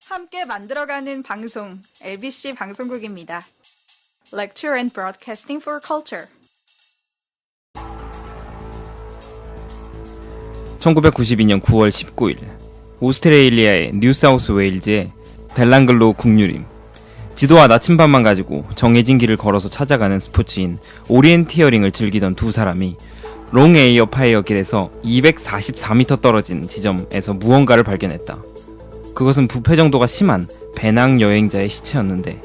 함께 만들어가는 방송, LBC 방송국입니다. Lecture and Broadcasting for Culture. 1992년 9월 19일 오스트레일리아의 뉴사우스웨일즈의 벨랑글로 국유림. 지도와 나침반만 가지고 정해진 길을 걸어서 찾아가는 스포츠인 오리엔티어링을 즐기던 두 사람이 롱에이어 파이어 길에서 244m 떨어진 지점에서 무언가를 발견했다. 그것은 부패 정도가 심한 배낭 여행자의 시체였는데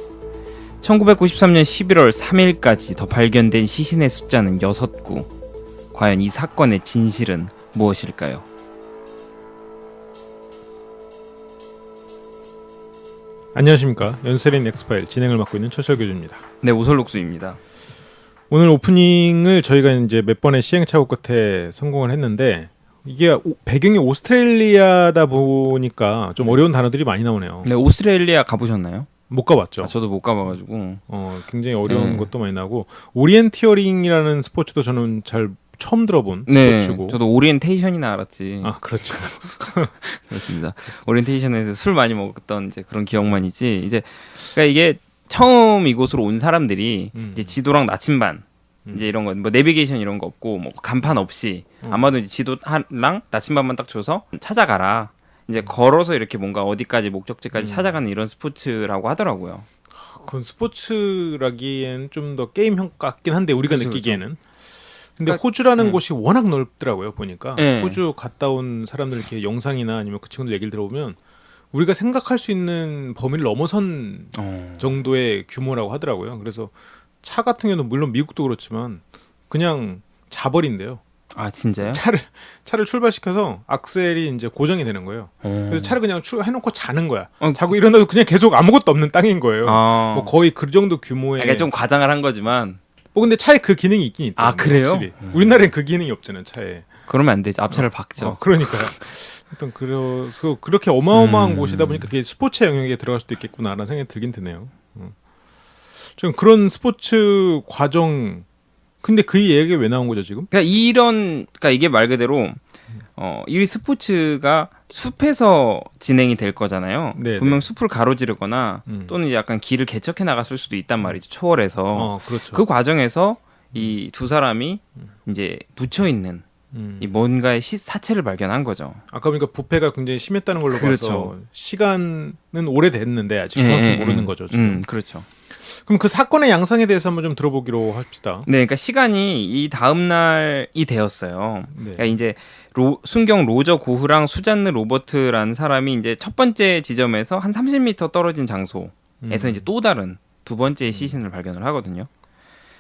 1993년 11월 3일까지 더 발견된 시신의 숫자는 6구. 과연 이 사건의 진실은 무엇일까요? 안녕하십니까. 연세린 엑스파일 진행을 맡고 있는 최철 교주입니다. 네, 오설록수입니다. 오늘 오프닝을 저희가 이제 몇 번의 시행착오 끝에 성공을 했는데 이게 배경이 오스트레일리아다 보니까 좀 어려운 단어들이 많이 나오네요. 네, 오스트레일리아 가보셨나요? 못 가봤죠. 저도 못 가봐가지고 굉장히 어려운 것도 많이 나오고 오리엔티어링이라는 스포츠도 저는 잘 처음 들어본 스포츠고. 저도 오리엔테이션이나 알았지. 아, 그렇죠. 그렇습니다. 오리엔테이션에서 술 많이 먹었던 이제 그런 기억만이지. 이제 그러니까 이게 처음 이곳으로 온 사람들이 이제 지도랑 나침반 이제 이런 거 뭐 내비게이션 이런 거 없고 뭐 간판 없이 아마도 이제 지도랑 나침반만 딱 줘서 찾아가라. 이제 걸어서 이렇게 뭔가 어디까지 목적지까지 찾아가는 이런 스포츠라고 하더라고요. 그건 스포츠라기엔 좀 더 게임형 같긴 한데 우리가 그렇죠, 느끼기에는. 그렇죠. 근데 그러니까, 호주라는 곳이 워낙 넓더라고요. 보니까 네. 호주 갔다 온 사람들 이렇게 영상이나 아니면 그 친구들 얘기를 들어보면 우리가 생각할 수 있는 범위를 넘어선 정도의 규모라고 하더라고요. 그래서 차 같은 경우는 물론 미국도 그렇지만 그냥 자버린대요. 아, 진짜요? 차를 출발시켜서 악셀이 이제 고정이 되는 거예요. 그래서 차를 그냥 해놓고 자는 거야. 자고 일어나도 그냥 계속 아무것도 없는 땅인 거예요. 뭐 거의 그 정도 규모의. 그러니까 좀 과장을 한 거지만. 근데 차에 그 기능이 있긴 있다. 아, 그래요? 확실히. 우리나라엔 그 기능이 없잖아요, 차에. 그러면 안 되지. 앞차를 박죠. 그러니까요. 일단 그래서 그렇게 어마어마한 곳이다 보니까 그게 스포츠 영역에 들어갈 수도 있겠구나라는 생각이 들긴 드네요. 좀 그런 스포츠 과정. 근데 그 얘기가 왜 나온 거죠 지금? 그러니까 이게 말 그대로 이 스포츠가 숲에서 진행이 될 거잖아요. 네네. 분명 숲을 가로지르거나 또는 약간 길을 개척해 나갔을 수도 있단 말이죠. 초월해서. 그렇죠. 그 과정에서 이 두 사람이 이제 묻혀 있는 이 뭔가의 사체를 발견한 거죠. 아까 보니까 부패가 굉장히 심했다는 걸로 그렇죠. 봐서 시간은 오래됐는데 아직 정확히 모르는 거죠. 지금. 그렇죠. 그럼 그 사건의 양상에 대해서 한번 좀 들어보기로 합시다. 네, 그러니까 시간이 이 다음 날이 되었어요. 네. 그러니까 이제 순경 로저 고흐랑 수잔느 로버트라는 사람이 이제 첫 번째 지점에서 한 30m 떨어진 장소에서 이제 또 다른 두 번째 시신을 발견을 하거든요.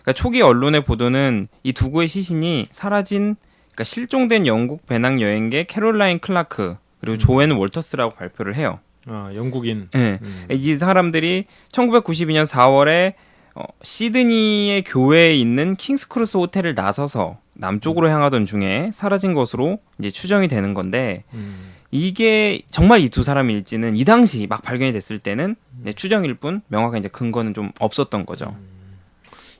그러니까 초기 언론의 보도는 이 두 구의 시신이 사라진, 그러니까 실종된 영국 배낭 여행계 캐롤라인 클라크 그리고 조앤 월터스라고 발표를 해요. 아, 영국인. 네. 이 사람들이 1992년 4월에 시드니의 교외에 있는 킹스크로스 호텔을 나서서 남쪽으로 향하던 중에 사라진 것으로 이제 추정이 되는 건데 이게 정말 이 두 사람일지는 이 당시 막 발견이 됐을 때는 추정일 뿐 명확한 이제 근거는 좀 없었던 거죠.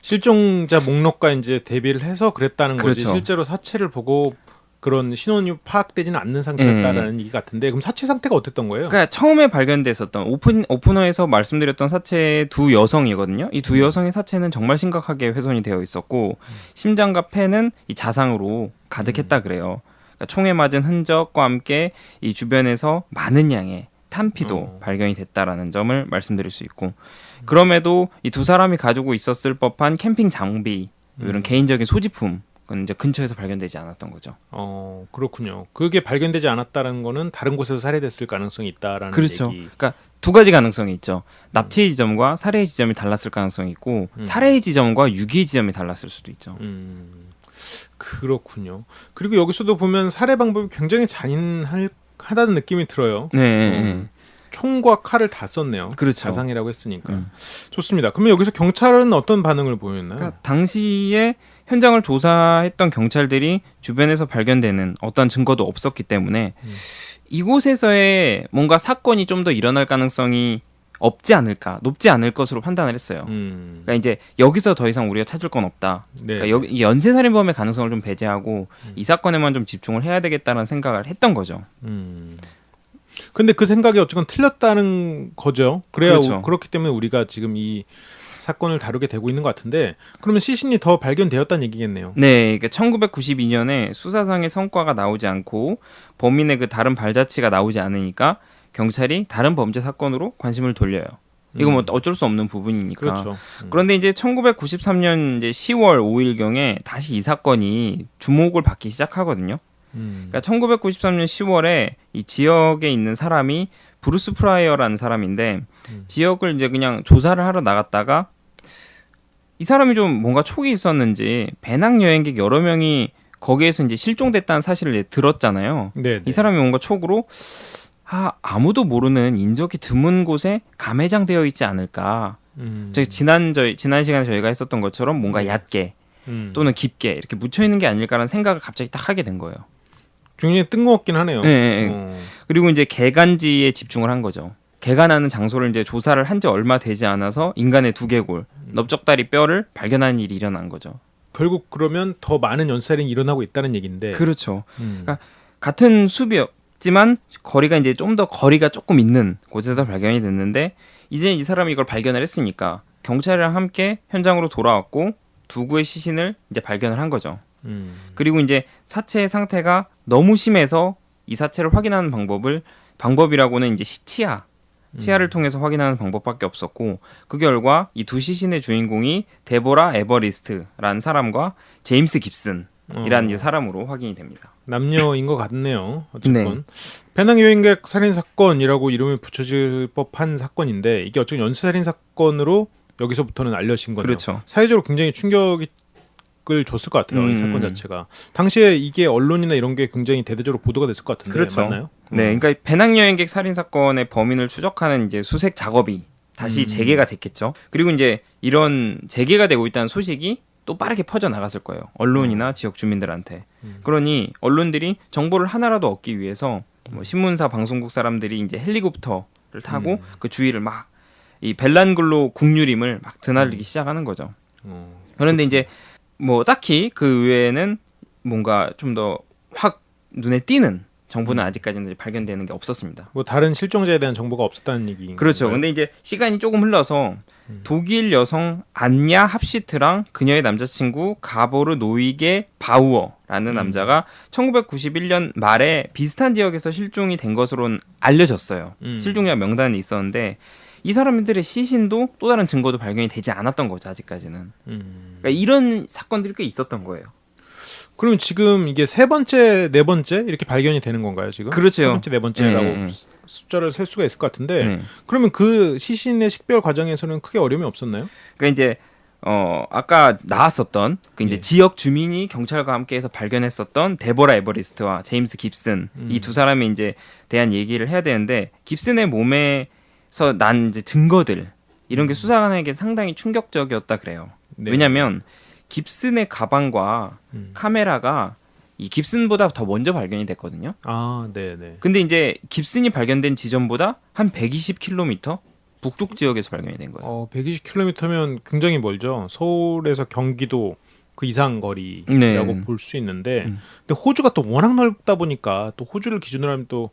실종자 목록과 이제 대비를 해서 그랬다는 거지. 그렇죠. 실제로 사체를 보고 그런 신원이 파악되지는 않는 상태였다라는 얘기 같은데 그럼 사체 상태가 어땠던 거예요? 그러니까 처음에 발견됐었던 오프너에서 말씀드렸던 사체 두 여성이거든요. 이 두 여성의 사체는 정말 심각하게 훼손이 되어 있었고 심장과 폐는 이 자상으로 가득했다 그래요. 그러니까 총에 맞은 흔적과 함께 이 주변에서 많은 양의 탄피도 발견이 됐다라는 점을 말씀드릴 수 있고 그럼에도 이 두 사람이 가지고 있었을 법한 캠핑 장비 이런 개인적인 소지품 그건 이제 근처에서 발견되지 않았던 거죠. 그렇군요. 그게 발견되지 않았다는 거는 다른 곳에서 살해됐을 가능성이 있다라는 그렇죠. 얘기. 그러니까 두 가지 가능성이 있죠. 납치의 지점과 살해의 지점이 달랐을 가능성이 있고 살해의 지점과 유기의 지점이 달랐을 수도 있죠. 그렇군요. 그리고 여기서도 보면 살해 방법이 굉장히 잔인하다는 느낌이 들어요. 네. 총과 칼을 다 썼네요. 그렇죠. 자상이라고 했으니까. 좋습니다. 그러면 여기서 경찰은 어떤 반응을 보였나요? 그러니까 당시에 현장을 조사했던 경찰들이 주변에서 발견되는 어떤 증거도 없었기 때문에 이곳에서의 뭔가 사건이 좀 더 일어날 가능성이 없지 않을까, 높지 않을 것으로 판단을 했어요. 그러니까 이제 여기서 더 이상 우리가 찾을 건 없다. 네. 그러니까 이 연쇄살인범의 가능성을 좀 배제하고 이 사건에만 좀 집중을 해야 되겠다는 생각을 했던 거죠. 근데 그 생각이 어쨌건 틀렸다는 거죠. 그래야 그렇죠. 그렇기 때문에 우리가 지금 이 사건을 다루게 되고 있는 것 같은데 그러면 시신이 더 발견되었다는 얘기겠네요. 네, 그러니까 1992년에 수사상의 성과가 나오지 않고 범인의 그 다른 발자취가 나오지 않으니까 경찰이 다른 범죄 사건으로 관심을 돌려요. 이거 뭐 어쩔 수 없는 부분이니까. 그렇죠. 그런데 이제 1993년 이제 10월 5일경에 다시 이 사건이 주목을 받기 시작하거든요. 그러니까 1993년 10월에 이 지역에 있는 사람이 브루스 프라이어라는 사람인데 지역을 이제 그냥 조사를 하러 나갔다가 이 사람이 좀 뭔가 촉이 있었는지 배낭 여행객 여러 명이 거기에서 이제 실종됐다는 사실을 이제 들었잖아요. 네. 이 사람이 뭔가 촉으로 아무도 모르는 인적이 드문 곳에 감회장되어 있지 않을까. 지난 시간에 저희가 했었던 것처럼 뭔가 얕게 또는 깊게 이렇게 묻혀 있는 게 아닐까라는 생각을 갑자기 딱 하게 된 거예요. 굉장히 뜬금없긴 하네요. 네. 그리고 이제 개간지에 집중을 한 거죠. 개가 나는 장소를 이제 조사를 한 지 얼마 되지 않아서 인간의 두개골, 넓적다리 뼈를 발견하는 일이 일어난 거죠. 결국 그러면 더 많은 연쇄살인이 일어나고 있다는 얘기인데. 그렇죠. 그러니까 같은 숲이었지만 거리가 이제 좀 더 거리가 조금 있는 곳에서 발견이 됐는데 이제 이 사람이 이걸 발견을 했으니까 경찰이랑 함께 현장으로 돌아왔고 두 구의 시신을 이제 발견을 한 거죠. 그리고 이제 사체의 상태가 너무 심해서 이 사체를 확인하는 방법이라고는 이제 치아를 통해서 확인하는 방법밖에 없었고 그 결과 이 두 시신의 주인공이 데보라 에버리스트라는 사람과 제임스 깁슨이라는 이제 사람으로 확인이 됩니다. 남녀인 것 같네요. 어쨌건 네. 배낭 여행객 살인 사건이라고 이름을 붙여질 법한 사건인데 이게 어쨌든 연쇄살인 사건으로 여기서부터는 알려진 거네요. 그렇죠. 사회적으로 굉장히 충격을 줬을 것 같아요. 이 사건 자체가. 당시에 이게 언론이나 이런 게 굉장히 대대적으로 보도가 됐을 것 같은데 그렇죠. 맞나요? 네, 그러니까 배낭 여행객 살인 사건의 범인을 추적하는 이제 수색 작업이 다시 재개가 됐겠죠. 그리고 이제 이런 재개가 되고 있다는 소식이 또 빠르게 퍼져 나갔을 거예요. 언론이나 지역 주민들한테. 그러니 언론들이 정보를 하나라도 얻기 위해서 뭐 신문사, 방송국 사람들이 이제 헬리콥터를 타고 그 주위를 막 이 벨란글로 국유림을 막 드나들기 시작하는 거죠. 그런데 이제 뭐 딱히 그 외에는 뭔가 좀 더 확 눈에 띄는 정보는 아직까지는 발견되는 게 없었습니다. 뭐 다른 실종자에 대한 정보가 없었다는 얘기인가요? 그렇죠. 근데 이제 시간이 조금 흘러서 독일 여성 안야 합시트랑 그녀의 남자친구 가보르 노이게 바우어라는 남자가 1991년 말에 비슷한 지역에서 실종이 된 것으로는 알려졌어요. 실종자 명단에 있었는데 이 사람들의 시신도 또 다른 증거도 발견이 되지 않았던 거죠. 아직까지는. 그러니까 이런 사건들이 꽤 있었던 거예요. 그러면 지금 이게 세 번째, 네 번째 이렇게 발견이 되는 건가요, 지금? 그렇죠. 세 번째, 네 번째라고 네. 숫자를 셀 수가 있을 것 같은데 네. 그러면 그 시신의 식별 과정에서는 크게 어려움이 없었나요? 그러니까 이제 아까 나왔었던 그 이제 예. 지역 주민이 경찰과 함께해서 발견했었던 데보라 에버리스트와 제임스 깁슨 이 두 사람이 이제 대한 얘기를 해야 되는데 깁슨의 몸에서 난 이제 증거들 이런 게 수사관에게 상당히 충격적이었다 그래요. 네. 왜냐하면 깁슨의 가방과 카메라가 이 깁슨보다 더 먼저 발견이 됐거든요. 아, 네. 근데 이제 깁슨이 발견된 지점보다 한 120km 북쪽 지역에서 발견이 된 거예요. 120km면 굉장히 멀죠. 서울에서 경기도 그 이상 거리라고 네. 볼 수 있는데 근데 호주가 또 워낙 넓다 보니까 또 호주를 기준으로 하면 또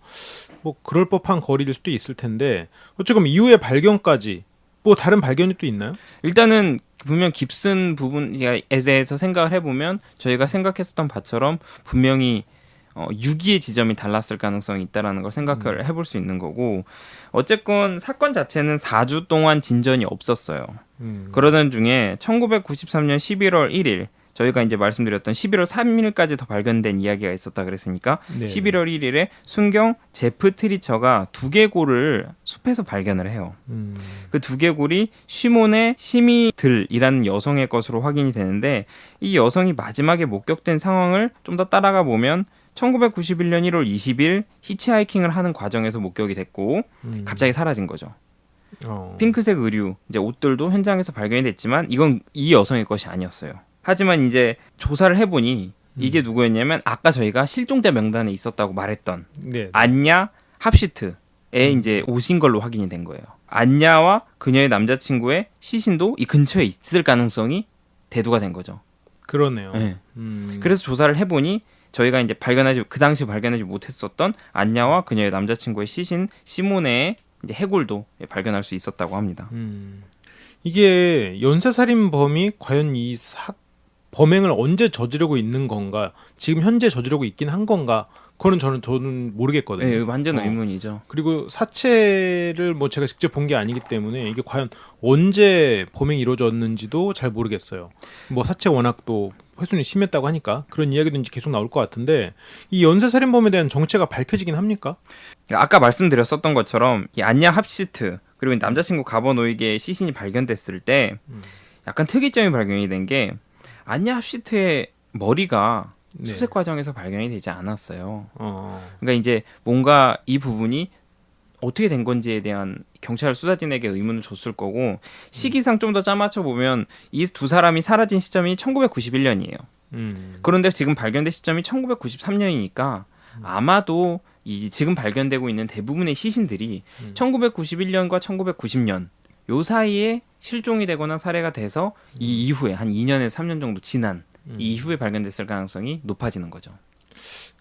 뭐 그럴 법한 거리일 수도 있을 텐데 어쨌든 이후의 발견까지 뭐 다른 발견이 또 있나요? 일단은 분명 깁슨 부분에 대해서 생각을 해보면 저희가 생각했었던 바처럼 분명히 유기의 지점이 달랐을 가능성이 있다라는 걸 생각을 해볼 수 있는 거고 어쨌건 사건 자체는 4주 동안 진전이 없었어요. 그러던 중에 1993년 11월 1일 저희가 이제 말씀드렸던 11월 3일까지 더 발견된 이야기가 있었다 그랬으니까 네네. 11월 1일에 순경 제프 트리처가 두개골을 숲에서 발견을 해요. 그 두개골이 쉬몬의 시미들이라는 여성의 것으로 확인이 되는데 이 여성이 마지막에 목격된 상황을 좀 더 따라가 보면 1991년 1월 20일 히치하이킹을 하는 과정에서 목격이 됐고 갑자기 사라진 거죠. 핑크색 의류, 이제 옷들도 현장에서 발견이 됐지만 이건 이 여성의 것이 아니었어요. 하지만 이제 조사를 해보니 이게 누구였냐면 아까 저희가 실종자 명단에 있었다고 말했던 네. 안야 합시트의 이제 옷인 걸로 확인이 된 거예요. 안야와 그녀의 남자친구의 시신도 이 근처에 있을 가능성이 대두가 된 거죠. 그러네요. 네. 그래서 조사를 해보니 저희가 이제 그 당시 발견하지 못했었던 안냐와 그녀의 남자친구의 시신 시몬의 이제 해골도 발견할 수 있었다고 합니다. 이게 연쇄살인범이 과연 이 범행을 언제 저지르고 있는 건가? 지금 현재 저지르고 있긴 한 건가? 그거는 저는 모르겠거든요. 네, 완전 의문이죠. 그리고 사체를 뭐 제가 직접 본 게 아니기 때문에 이게 과연 언제 범행이 이루어졌는지도 잘 모르겠어요. 뭐 사체 워낙 또 훼손이 심했다고 하니까 그런 이야기도 이제 계속 나올 것 같은데 이 연쇄살인범에 대한 정체가 밝혀지긴 합니까? 아까 말씀드렸었던 것처럼 이 안냐 합시트 그리고 남자친구 가버노익의 시신이 발견됐을 때 약간 특이점이 발견이 된 게 안냐 합시트의 머리가 네. 수색 과정에서 발견이 되지 않았어요. 그러니까 이제 뭔가 이 부분이 어떻게 된 건지에 대한 경찰 수사진에게 의문을 줬을 거고 시기상 좀 더 짜맞춰 보면 이 두 사람이 사라진 시점이 1991년이에요. 그런데 지금 발견된 시점이 1993년이니까 아마도 이 지금 발견되고 있는 대부분의 시신들이 1991년과 1990년 요 사이에 실종이 되거나 살해가 돼서 이 이후에 한 2년에서 3년 정도 지난 이 이후에 발견됐을 가능성이 높아지는 거죠.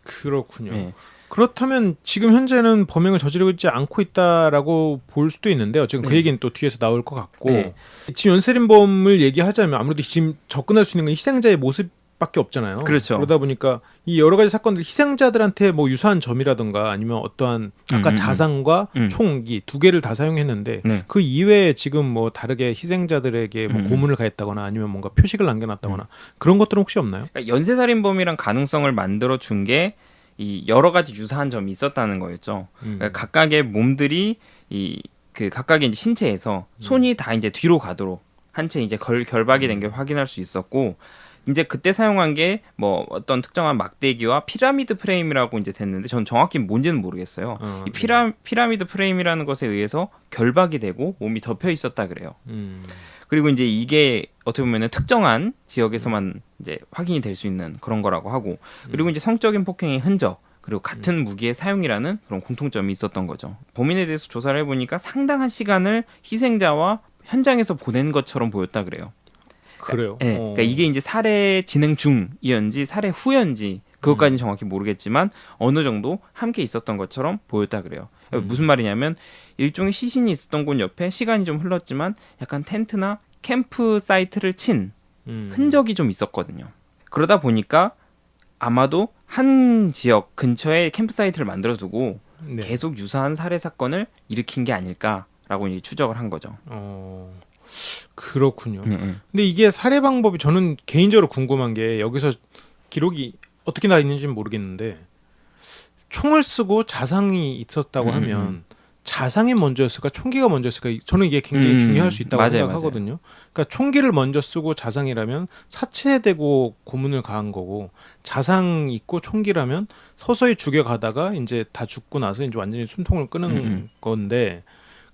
그렇군요. 네. 그렇다면 지금 현재는 범행을 저지르고 있지 않고 있다라고 볼 수도 있는데요. 지금 그 네. 얘기는 또 뒤에서 나올 것 같고 네. 지금 연쇄살인범을 얘기하자면 아무래도 지금 접근할 수 있는 건 희생자의 모습밖에 없잖아요. 그렇죠. 그러다 보니까 이 여러 가지 사건들 희생자들한테 뭐 유사한 점이라든가 아니면 어떠한 아까 자상과 총기 두 개를 다 사용했는데 네. 그 이외에 지금 뭐 다르게 희생자들에게 뭐 고문을 가했다거나 아니면 뭔가 표식을 남겨놨다거나 그런 것들은 혹시 없나요? 그러니까 연쇄살인범이란 가능성을 만들어 준 게 이 여러 가지 유사한 점이 있었다는 거였죠. 그러니까 각각의 몸들이 그 각각의 이제 신체에서 손이 다 이제 뒤로 가도록 한 채 이제 결박이 된 게 확인할 수 있었고 이제 그때 사용한 게 뭐 어떤 특정한 막대기와 피라미드 프레임이라고 이제 됐는데 전 정확히 뭔지는 모르겠어요. 이 피라미드 프레임이라는 것에 의해서 결박이 되고 몸이 덮여 있었다 그래요. 그리고 이제 이게 어떻게 보면은 특정한 지역에서만 이제 확인이 될 수 있는 그런 거라고 하고 그리고 이제 성적인 폭행의 흔적 그리고 같은 무기의 사용이라는 그런 공통점이 있었던 거죠. 범인에 대해서 조사를 해보니까 상당한 시간을 희생자와 현장에서 보낸 것처럼 보였다 그래요. 그래요. 네, 그러니까 이게 이제 살해 진행 중이었는지 살해 후였는지 그것까지는 정확히 모르겠지만 어느 정도 함께 있었던 것처럼 보였다 그래요. 무슨 말이냐면 일종의 시신이 있었던 곳 옆에 시간이 좀 흘렀지만 약간 텐트나 캠프 사이트를 친 흔적이 좀 있었거든요. 그러다 보니까 아마도 한 지역 근처에 캠프 사이트를 만들어두고 네. 계속 유사한 살해 사건을 일으킨 게 아닐까라고 이제 추적을 한 거죠. 그렇군요. 근데 이게 살해 방법이 저는 개인적으로 궁금한 게 여기서 기록이 어떻게 나 있는지는 모르겠는데 총을 쓰고 자상이 있었다고 하면 자상이 먼저였을까 총기가 먼저였을까 저는 이게 굉장히 중요할 수 있다고 맞아요, 생각하거든요. 맞아요. 그러니까 총기를 먼저 쓰고 자상이라면 사체에 대고 고문을 가한 거고 자상 있고 총기라면 서서히 죽여가다가 이제 다 죽고 나서 이제 완전히 숨통을 끄는 건데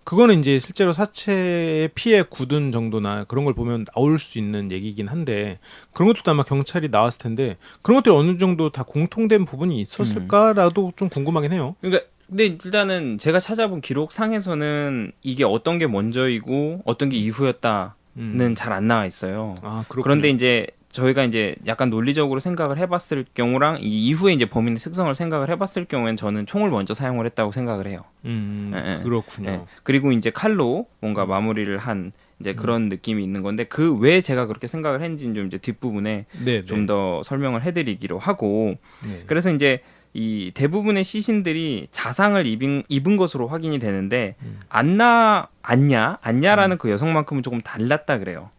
그거는 이제 실제로 사체에 피해 굳은 정도나 그런 걸 보면 나올 수 있는 얘기긴 한데 그런 것도 아마 경찰이 나왔을 텐데 그런 것들이 어느 정도 다 공통된 부분이 있었을까라도 좀 궁금하긴 해요. 그러니까 근데 일단은 제가 찾아본 기록상에서는 이게 어떤 게 먼저이고 어떤 게 이후였다는 잘 안 나와 있어요. 아, 그렇군요. 그런데 이제 저희가 이제 약간 논리적으로 생각을 해봤을 경우랑 이 이후에 이제 범인의 특성을 생각을 해봤을 경우에는 저는 총을 먼저 사용을 했다고 생각을 해요. 그렇군요. 예. 그리고 이제 칼로 뭔가 마무리를 한 이제 그런 느낌이 있는 건데 그 왜 제가 그렇게 생각을 했는지는 좀 이제 뒷부분에 좀 더 설명을 해드리기로 하고 그래서 이제 이 대부분의 시신들이 자상을 입은 것으로 확인이 되는데 안냐라는 그 여성만큼은 조금 달랐다 그래요.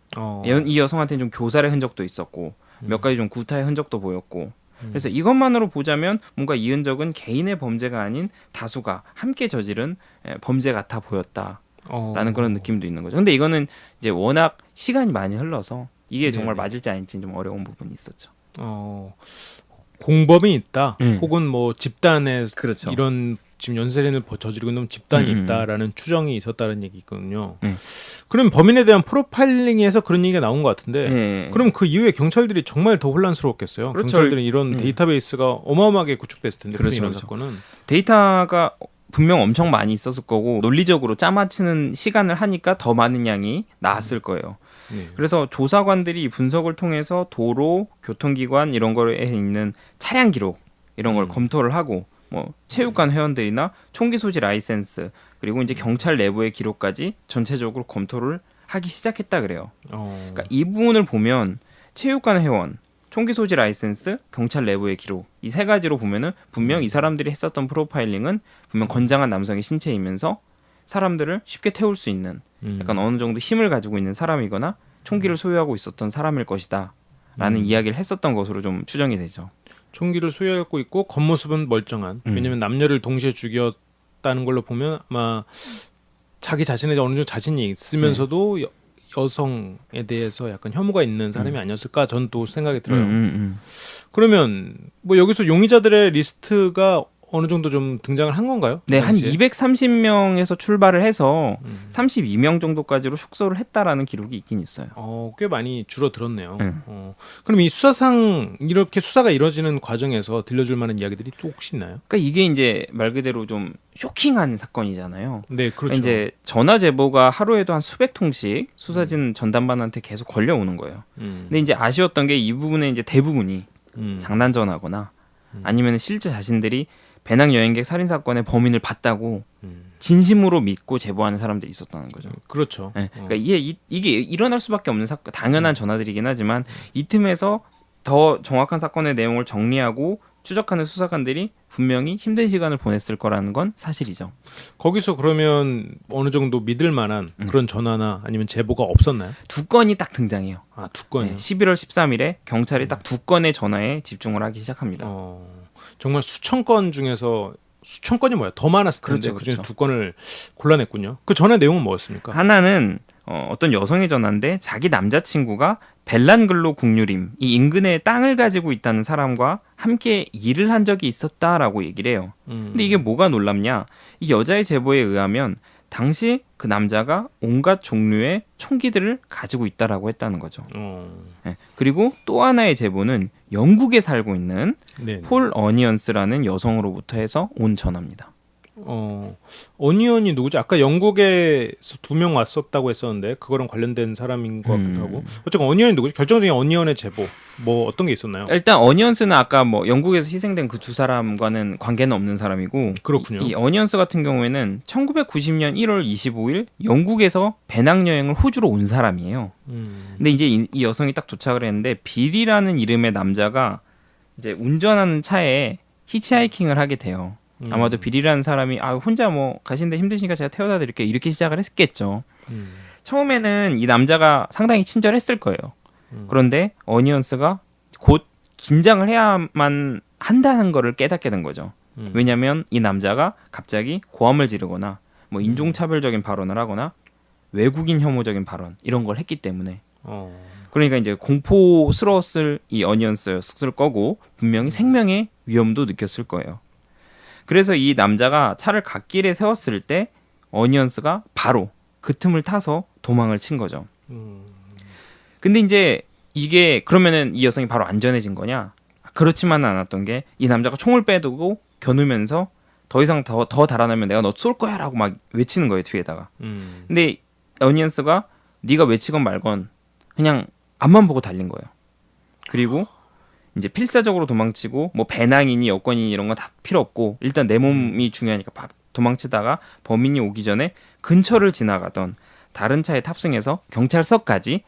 이 여성한테는 좀 교살의 흔적도 있었고 몇 가지 좀 구타의 흔적도 보였고 그래서 이것만으로 보자면 뭔가 이 흔적은 개인의 범죄가 아닌 다수가 함께 저지른 범죄 같아 보였다라는 그런 느낌도 있는 거죠. 근데 이거는 이제 워낙 시간이 많이 흘러서 이게 정말 맞을지 아닐지는 좀 어려운 부분이 있었죠. 공범이 있다. 혹은 뭐 집단에 그렇죠. 이런 지금 연쇄살인을 저지르고 있는 집단이 있다라는 추정이 있었다는 얘기거든요. 그럼 범인에 대한 프로파일링에서 그런 얘기가 나온 것 같은데 그럼 그 이후에 경찰들이 정말 더 혼란스러웠겠어요. 그렇죠. 경찰들은 이런 데이터베이스가 어마어마하게 구축됐을 텐데 그렇죠, 이런 그렇죠. 사건은 데이터가 분명 엄청 많이 있었을 거고 논리적으로 짜맞추는 시간을 하니까 더 많은 양이 나왔을 거예요. 네. 그래서 조사관들이 이 분석을 통해서 도로, 교통기관 이런 거에 있는 차량 기록 이런 걸 검토를 하고 뭐 체육관 회원들이나 총기 소지 라이센스 그리고 이제 경찰 내부의 기록까지 전체적으로 검토를 하기 시작했다 그래요. 그러니까 이 부분을 보면 체육관 회원, 총기 소지 라이센스, 경찰 내부의 기록 이 세 가지로 보면은 분명 이 사람들이 했었던 프로파일링은 분명 건장한 남성의 신체이면서 사람들을 쉽게 태울 수 있는 약간 어느 정도 힘을 가지고 있는 사람이거나 총기를 소유하고 있었던 사람일 것이다 라는 이야기를 했었던 것으로 좀 추정이 되죠. 총기를 소유하고 있고 겉모습은 멀쩡한. 왜냐면 남녀를 동시에 죽였다는 걸로 보면 아마 자기 자신에 어느 정도 자신이 있으면서도 여성에 대해서 약간 혐오가 있는 사람이 아니었을까 저는 또 생각이 들어요. 그러면 뭐 여기서 용의자들의 리스트가 어느 정도 좀 등장을 한 건가요? 네, 한 당시에? 230명에서 출발을 해서 32명 정도까지로 축소를 했다라는 기록이 있긴 있어요. 꽤 많이 줄어들었네요. 그럼 이 수사상 이렇게 수사가 이루어지는 과정에서 들려줄 만한 이야기들이 또 혹시 있나요? 그러니까 이게 이제 말 그대로 좀 쇼킹한 사건이잖아요. 네, 그렇죠. 그러니까 이제 전화 제보가 하루에도 한 수백 통씩 수사진 전담반한테 계속 걸려오는 거예요. 근데 이제 아쉬웠던 게 이 부분에 이제 대부분이 장난 전화거나 아니면 실제 자신들이 배낭여행객 살인 사건의 범인을 봤다고 진심으로 믿고 제보하는 사람들이 있었다는 거죠. 그렇죠. 네. 그러니까 이게 일어날 수밖에 없는 사건, 당연한 전화들이긴 하지만 이 틈에서 더 정확한 사건의 내용을 정리하고 추적하는 수사관들이 분명히 힘든 시간을 보냈을 거라는 건 사실이죠. 거기서 그러면 어느 정도 믿을 만한 그런 전화나 아니면 제보가 없었나요? 두 건이 딱 등장해요. 아, 두 건이요? 네, 11월 13일에 경찰이 딱 두 건의 전화에 집중을 하기 시작합니다. 정말 수천 건 중에서 수천 건이 뭐야? 더 많았을 텐데 그렇죠, 그중에서 그렇죠. 두 건을 골라냈군요. 그 전화 내용은 뭐였습니까? 하나는 어떤 여성의 전화인데 자기 남자친구가 벨란글로 국유림 이 인근에 땅을 가지고 있다는 사람과 함께 일을 한 적이 있었다라고 얘기를 해요. 근데 이게 뭐가 놀랍냐? 이 여자의 제보에 의하면 당시 그 남자가 온갖 종류의 총기들을 가지고 있다라고 했다는 거죠. 네. 그리고 또 하나의 제보는 영국에 살고 있는 네. 폴 어니언스라는 여성으로부터 해서 온 전화입니다. 어니언이 누구지? 아까 영국에서 2명 왔었다고 했었는데 그거랑 관련된 사람인 것 같기도 하고. 어쨌든 어니언이 누구지? 결정적인 어니언의 제보 뭐 어떤 게 있었나요? 일단 어니언스는 아까 뭐 영국에서 희생된 그 두 사람과는 관계는 없는 사람이고 그렇군요. 이 어니언스 같은 경우에는 1990년 1월 25일 영국에서 배낭여행을 호주로 온 사람이에요. 근데 이제 이 여성이 딱 도착을 했는데 빌이라는 이름의 남자가 이제 운전하는 차에 히치하이킹을 하게 돼요. 아마도 빌이라는 사람이 혼자 뭐 가시는데 힘드시니까 제가 태워다 드릴게요 이렇게 시작을 했겠죠. 처음에는 이 남자가 상당히 친절했을 거예요. 그런데 어니언스가 곧 긴장을 해야만 한다는 거를 깨닫게 된 거죠. 왜냐하면 이 남자가 갑자기 고함을 지르거나 뭐 인종차별적인 발언을 하거나 외국인 혐오적인 발언 이런 걸 했기 때문에 그러니까 이제 공포스러웠을 이 어니언스였을 거고 분명히 생명의 위험도 느꼈을 거예요. 그래서 이 남자가 차를 갓길에 세웠을 때 어니언스가 바로 그 틈을 타서 도망을 친 거죠. 근데 이제 이게 그러면은 이 여성이 바로 안전해진 거냐? 그렇지만은 않았던 게 이 남자가 총을 빼두고 겨누면서 더 이상 더 달아나면 내가 너 쏠 거야라고 막 외치는 거예요 뒤에다가. 근데 어니언스가 네가 외치건 말건 그냥 앞만 보고 달린 거예요. 그리고 이제 필사적으로 도망치고 뭐 배낭이니 여권이니 이런 건 다 필요 없고 일단 내 몸이 중요하니까 도망치다가 범인이 오기 전에 근처를 지나가던 다른 차에 탑승해서 경찰서까지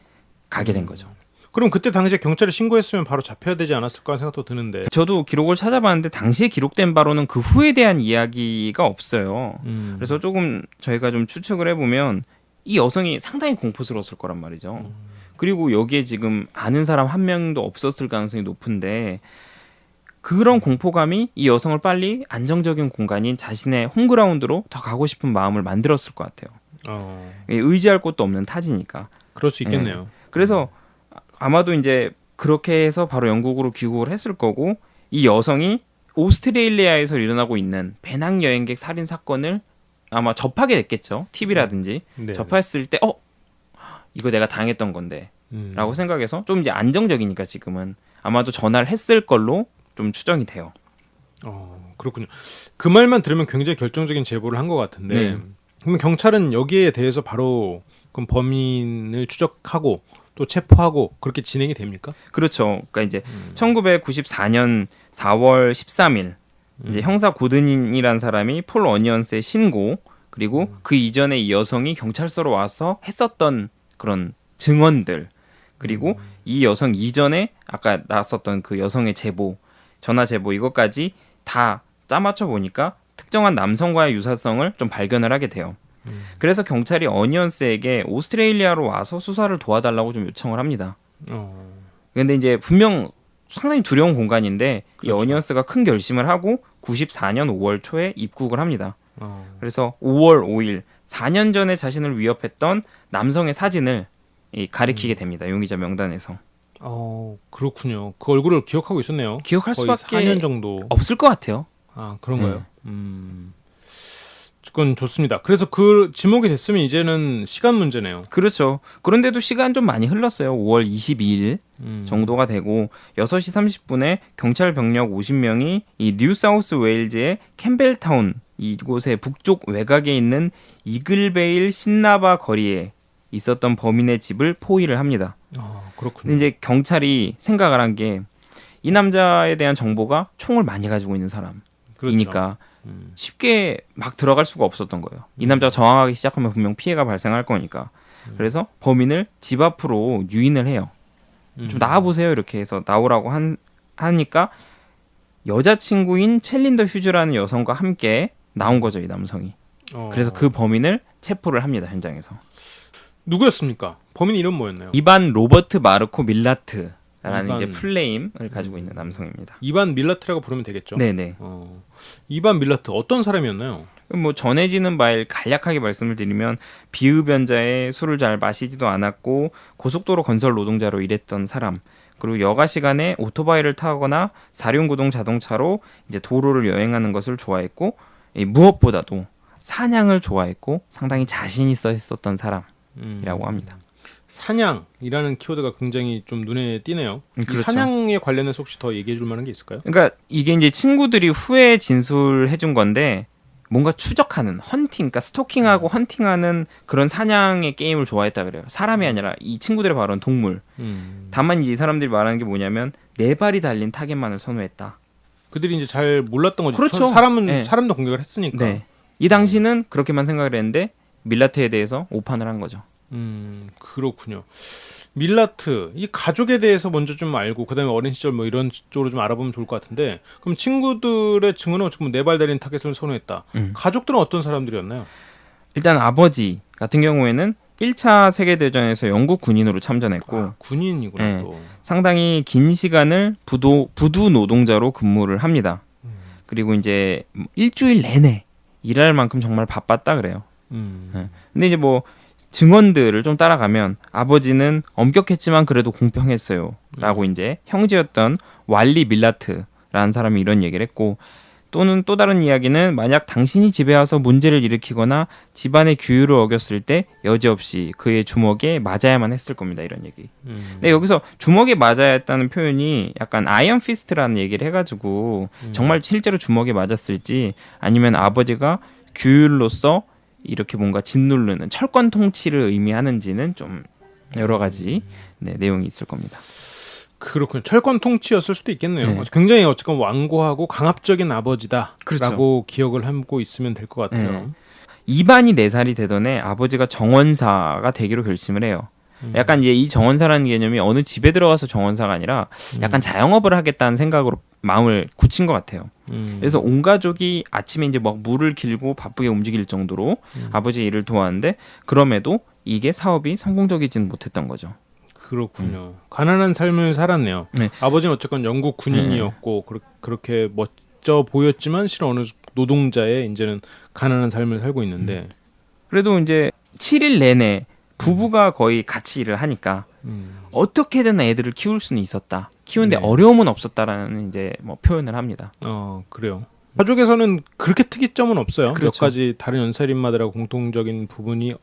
가게 된 거죠. 그럼 그때 당시에 경찰에 신고했으면 바로 잡혀야 되지 않았을까 생각도 드는데. 저도 기록을 찾아봤는데 당시에 기록된 바로는 그 후에 대한 이야기가 없어요. 그래서 조금 저희가 좀 추측을 해보면 이 여성이 상당히 공포스러웠을 거란 말이죠. 그리고 여기에 지금 아는 사람 한 명도 없었을 가능성이 높은데 그런 공포감이 이 여성을 빨리 안정적인 공간인 자신의 홈그라운드로 더 가고 싶은 마음을 만들었을 것 같아요. 의지할 곳도 없는 타지니까. 그럴 수 있겠네요. 그래서 아마도 이제 그렇게 해서 바로 영국으로 귀국을 했을 거고 이 여성이 오스트레일리아에서 일어나고 있는 배낭여행객 살인 사건을 아마 접하게 됐겠죠. TV라든지 네. 접했을 때 이거 내가 당했던 건데 라고 생각해서 좀 이제 안정적이니까 지금은 아마도 전화를 했을 걸로 좀 추정이 돼요. 그렇군요. 그 말만 들으면 굉장히 결정적인 제보를 한 것 같은데 네. 그러면 경찰은 여기에 대해서 바로 그럼 범인을 추적하고 또 체포하고 그렇게 진행이 됩니까? 그렇죠. 그러니까 이제 1994년 4월 13일 이제 형사 고든이라는 사람이 폴 어니언스의 신고 그리고 그 이전에 이 여성이 경찰서로 와서 했었던 그런 증언들 그리고 이 여성 이전에 아까 나왔었던 그 여성의 제보, 전화 제보 이것까지 다 짜맞춰 보니까 특정한 남성과의 유사성을 좀 발견을 하게 돼요. 그래서 경찰이 어니언스에게 오스트레일리아로 와서 수사를 도와달라고 좀 요청을 합니다. 근데 이제 분명 상당히 두려운 공간인데 그렇죠. 이 어니언스가 큰 결심을 하고 94년 5월 초에 입국을 합니다. 그래서 5월 5일 4년 전에 자신을 위협했던 남성의 사진을 가리키게 됩니다. 용의자 명단에서. 그렇군요. 그 얼굴을 기억하고 있었네요. 기억할 거의 수밖에 4년 정도. 없을 것 같아요. 그런가요? 그건 좋습니다. 그래서 그 지목이 됐으면 이제는 시간 문제네요. 그렇죠. 그런데도 시간 좀 많이 흘렀어요. 5월 22일 정도가 되고 6시 30분에 경찰 병력 50명이 이 뉴사우스 웨일즈의 캠벨타운 이곳의 북쪽 외곽에 있는 이글베일 신나바 거리에 있었던 범인의 집을 포위를 합니다. 그렇군요. 근데 이제 경찰이 생각을 한 게 이 남자에 대한 정보가 총을 많이 가지고 있는 사람이니까 쉽게 막 들어갈 수가 없었던 거예요. 이 남자가 저항하기 시작하면 분명 피해가 발생할 거니까. 그래서 범인을 집 앞으로 유인을 해요. 좀 나와보세요 이렇게 해서 나오라고 하니까 여자친구인 첼린더 휴즈라는 여성과 함께 나온 거죠, 이 남성이. 그래서 그 범인을 체포를 합니다, 현장에서. 누구였습니까? 범인 이름 뭐였나요? 이반 로버트 마르코 밀라트라는 이제 풀네임을 가지고 있는 남성입니다. 이반 밀라트라고 부르면 되겠죠? 네네. 이반 밀라트 어떤 사람이었나요? 뭐 전해지는 바에 간략하게 말씀을 드리면 비흡연자에 술을 잘 마시지도 않았고 고속도로 건설 노동자로 일했던 사람, 그리고 여가 시간에 오토바이를 타거나 사륜구동 자동차로 이제 도로를 여행하는 것을 좋아했고 무엇보다도 사냥을 좋아했고 상당히 자신 있어 했었던 사람이라고 합니다. 사냥이라는 키워드가 굉장히 좀 눈에 띄네요. 그렇죠. 이 사냥에 관련해서 혹시 더 얘기해 줄 만한 게 있을까요? 그러니까 이게 이제 친구들이 후에 진술해 준 건데 뭔가 추적하는 헌팅, 그러니까 스토킹하고 헌팅하는 그런 사냥의 게임을 좋아했다 그래요. 사람이 아니라 이 친구들의 발언 동물. 다만 이 사람들이 말하는 게 뭐냐면 4발이 달린 타겟만을 선호했다. 그들이 이제 잘 몰랐던 거죠. 그렇죠. 사람은 네. 사람도 공격을 했으니까. 네. 이 당시는 그렇게만 생각을 했는데 밀라트에 대해서 오판을 한 거죠. 그렇군요. 밀라트 이 가족에 대해서 먼저 좀 알고 그다음에 어린 시절 뭐 이런 쪽으로 좀 알아보면 좋을 것 같은데 그럼 친구들의 증언은 어쨌든 4발 달린 타겟을 선호했다. 가족들은 어떤 사람들이었나요? 일단 아버지 같은 경우에는 1차 세계대전에서 영국 군인으로 참전했고 군인이구나. 네. 또. 상당히 긴 시간을 부두 노동자로 근무를 합니다. 그리고 이제 일주일 내내 일할 만큼 정말 바빴다 그래요. 네. 근데 이제 뭐 증언들을 좀 따라가면 아버지는 엄격했지만 그래도 공평했어요 라고 이제 형제였던 왈리 밀라트라는 사람이 이런 얘기를 했고 또는 또 다른 이야기는 만약 당신이 집에 와서 문제를 일으키거나 집안의 규율을 어겼을 때 여지없이 그의 주먹에 맞아야만 했을 겁니다 이런 얘기. 근데 여기서 주먹에 맞아야 했다는 표현이 약간 아이언 피스트라는 얘기를 해가지고 정말 실제로 주먹에 맞았을지 아니면 아버지가 규율로서 이렇게 뭔가 짓누르는 철권 통치를 의미하는지는 좀 여러 가지 내용이 있을 겁니다. 그렇군요. 철권 통치였을 수도 있겠네요. 네. 굉장히 어쨌건 완고하고 강압적인 아버지다라고 그렇죠. 기억을 하고 있으면 될 것 같아요. 네. 이반이 4살이 되던 해 아버지가 정원사가 되기로 결심을 해요. 약간 이제 이 정원사라는 개념이 어느 집에 들어가서 정원사가 아니라 약간 자영업을 하겠다는 생각으로 마음을 굳힌 것 같아요. 그래서 온 가족이 아침에 이제 막 물을 길고 바쁘게 움직일 정도로 아버지의 일을 도왔는데 그럼에도 이게 사업이 성공적이지는 못했던 거죠. 그렇군요. 가난한 삶을 살았네요. 네. 아버지는 어쨌건 영국 군인이었고 그렇게 멋져 보였지만 실은 어느 노동자의 이제는 가난한 삶을 살고 있는데 그래도 이제 7일 내내 부부가 거의 같이 일을 하니까 어떻게든 애들을 키울 수는 있었다. 키우는데 네. 어려움은 없었다라는 이제 뭐 표현을 합니다. 그래요. 가족에서는 그렇게 특이점은 없어요. 몇 그렇죠. 가지 다른 연살인마들하고 공통적인 부분이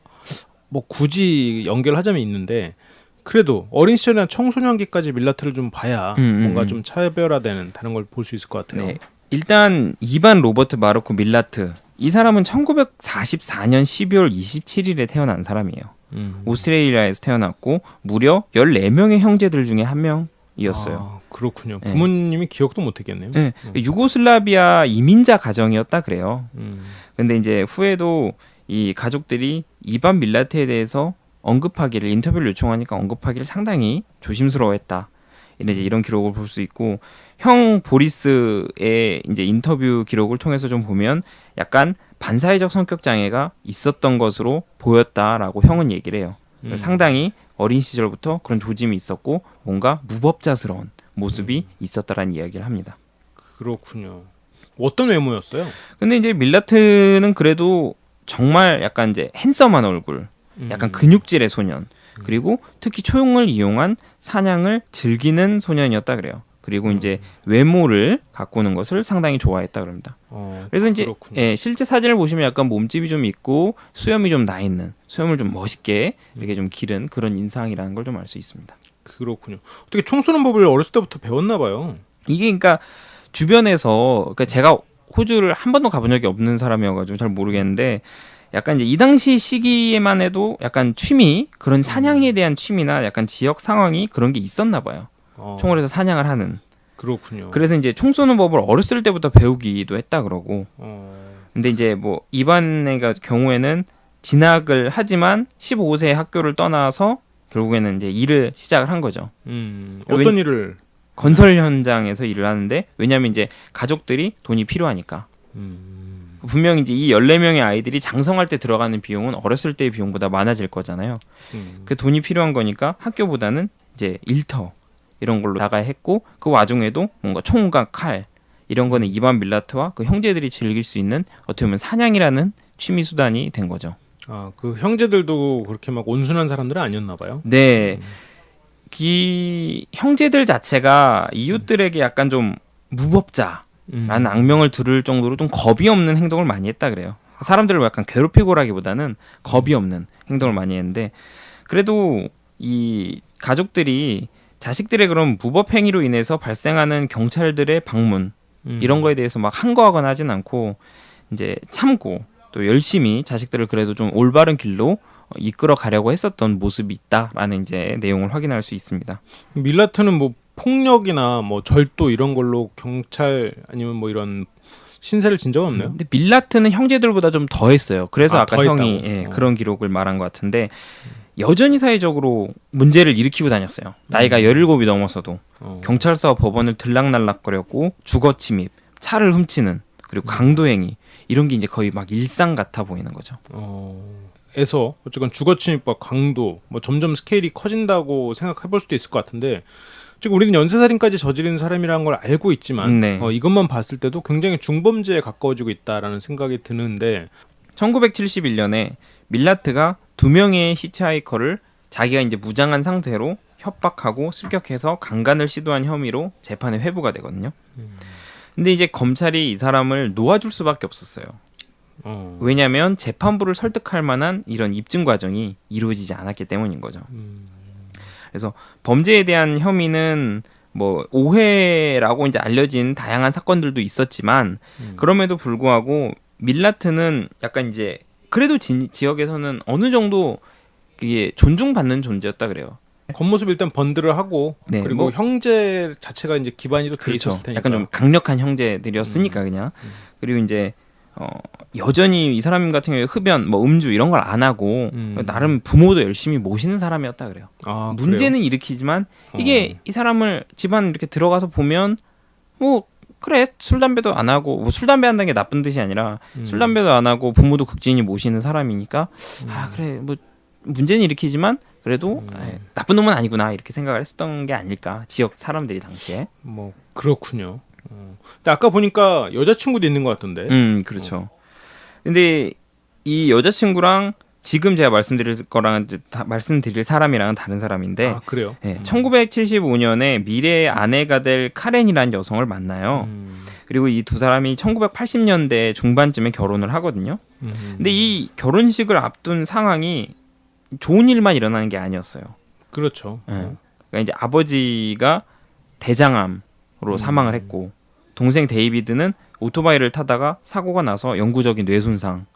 뭐 굳이 연결하자면 있는데 그래도 어린 시절이나 청소년기까지 밀라트를 좀 봐야 뭔가 좀 차별화되는 다른 걸 볼 수 있을 것 같아요. 네. 일단 이반 로버트 마르코 밀라트 이 사람은 1944년 12월 27일에 태어난 사람이에요. 오스트레일리아에서 태어났고 무려 14명의 형제들 중에 한 명이었어요. 아, 그렇군요. 네. 부모님이 기억도 못 했겠네요. 네, 유고슬라비아 이민자 가정이었다 그래요. 음. 근데 이제 후에도 이 가족들이 이반 밀라트에 대해서 언급하기를 인터뷰를 요청하니까 언급하기를 상당히 조심스러워했다. 이런 기록을 볼 수 있고 형 보리스의 이제 인터뷰 기록을 통해서 좀 보면 약간 반사회적 성격 장애가 있었던 것으로 보였다라고 형은 얘기를 해요. 상당히 어린 시절부터 그런 조짐이 있었고 뭔가 무법자스러운 모습이 있었다라는 이야기를 합니다. 그렇군요. 어떤 외모였어요? 근데 이제 밀라트는 그래도 정말 약간 이제 핸섬한 얼굴, 약간 근육질의 소년, 그리고 특히 초용을 이용한 사냥을 즐기는 소년이었다 그래요. 그리고 이제 외모를 가꾸는 것을 상당히 좋아했다 그럽니다. 그래서 이제 실제 사진을 보시면 약간 몸집이 좀 있고 수염이 좀 나 있는, 수염을 좀 멋있게 이렇게 좀 기른 그런 인상이라는 걸 좀 알 수 있습니다. 그렇군요. 어떻게 총 쏘는 법을 어렸을 때부터 배웠나 봐요. 이게 그러니까 주변에서 그러니까 제가 호주를 한 번도 가본 적이 없는 사람이어가지고 잘 모르겠는데 약간 이제 이 당시 시기에만 해도 약간 취미 그런 사냥에 대한 취미나 약간 지역 상황이 그런 게 있었나 봐요. 총을 해서 사냥을 하는. 그렇군요. 그래서 이제 총 쏘는 법을 어렸을 때부터 배우기도 했다 그러고. 근데 이제 뭐 이반의 경우에는 진학을 하지만 15세에 학교를 떠나서 결국에는 이제 일을 시작을 한 거죠. 어떤 일을? 건설 현장에서 일을 하는데 왜냐하면 이제 가족들이 돈이 필요하니까. 분명히 이제 이 14명의 아이들이 장성할 때 들어가는 비용은 어렸을 때의 비용보다 많아질 거잖아요. 그 돈이 필요한 거니까 학교보다는 이제 일터 이런 걸로 나가야 했고 그 와중에도 뭔가 총과 칼 이런 거는 이반 밀라트와 그 형제들이 즐길 수 있는 어떻게 보면 사냥이라는 취미 수단이 된 거죠. 아, 그 형제들도 그렇게 막 온순한 사람들은 아니었나 봐요. 네. 이 형제들 자체가 이웃들에게 약간 좀 무법자라는 악명을 들을 정도로 좀 겁이 없는 행동을 많이 했다 그래요. 사람들을 약간 괴롭히고라기보다는 겁이 없는 행동을 많이 했는데 그래도 이 가족들이 자식들의 그런 무법 행위로 인해서 발생하는 경찰들의 방문 이런 거에 대해서 막 항거하거나 하진 않고 이제 참고 또 열심히 자식들을 그래도 좀 올바른 길로 이끌어 가려고 했었던 모습이 있다라는 이제 내용을 확인할 수 있습니다. 밀라트는 뭐 폭력이나 뭐 절도 이런 걸로 경찰 아니면 뭐 이런 신세를 진 적은 없나요? 근데 밀라트는 형제들보다 좀 더 했어요. 그래서 아까 더 형이 그런 기록을 말한 것 같은데 여전히 사회적으로 문제를 일으키고 다녔어요. 나이가 17이 넘어서도 경찰서와 법원을 들락날락거렸고 주거 침입, 차를 훔치는 그리고 강도 행위 이런 게 이제 거의 막 일상 같아 보이는 거죠. 에서 어쨌건 주거 침입과 강도 뭐 점점 스케일이 커진다고 생각해 볼 수도 있을 것 같은데 지금 우리는 연쇄살인까지 저지른 사람이라는 걸 알고 있지만 네. 이것만 봤을 때도 굉장히 중범죄에 가까워지고 있다라는 생각이 드는데 1971년에 밀라트가 2명의 히치하이커를 자기가 이제 무장한 상태로 협박하고 습격해서 강간을 시도한 혐의로 재판에 회부가 되거든요. 근데 이제 검찰이 이 사람을 놓아줄 수밖에 없었어요. 왜냐하면 재판부를 설득할 만한 이런 입증 과정이 이루어지지 않았기 때문인 거죠. 그래서 범죄에 대한 혐의는 뭐 오해라고 이제 알려진 다양한 사건들도 있었지만 그럼에도 불구하고 밀라트는 약간 이제 그래도 지역에서는 어느 정도 그게 존중받는 존재였다 그래요. 겉모습 일단 번들을 하고 네, 그리고 뭐, 형제 자체가 이제 기반이 돼 그렇죠. 있었을 테니까 약간 좀 강력한 형제들이었으니까 그냥 그리고 이제 여전히 이 사람 같은 경우에 흡연, 뭐 음주 이런 걸 안 하고 나름 부모도 열심히 모시는 사람이었다 그래요. 아, 문제는 일으키지만 이게 이 사람을 집안 이렇게 들어가서 보면 뭐 그래 술 담배도 안 하고 뭐 술 담배 한다는 게 나쁜 뜻이 아니라 술 담배도 안 하고 부모도 극진히 모시는 사람이니까 아 그래 뭐 문제는 일으키지만 그래도 나쁜 놈은 아니구나 이렇게 생각을 했었던 게 아닐까 지역 사람들이 당시에. 뭐 그렇군요. 근데 아까 보니까 여자친구도 있는 것 같던데. 그렇죠. 근데 이 여자친구랑 지금 제가 말씀드릴 사람이랑은 다른 사람인데. 아, 그래요? 1975년에 미래의 아내가 될 카렌이라는 여성을 만나요. 그리고 이 두 사람이 1980년대 중반쯤에 결혼을 하거든요. 근데 이 결혼식을 앞둔 상황이 좋은 일만 일어나는 게 아니었어요. 그렇죠. 그러니까 이제 아버지가 대장암으로 사망을 했고 동생 데이비드는 오토바이를 타다가 사고가 나서 영구적인 뇌 손상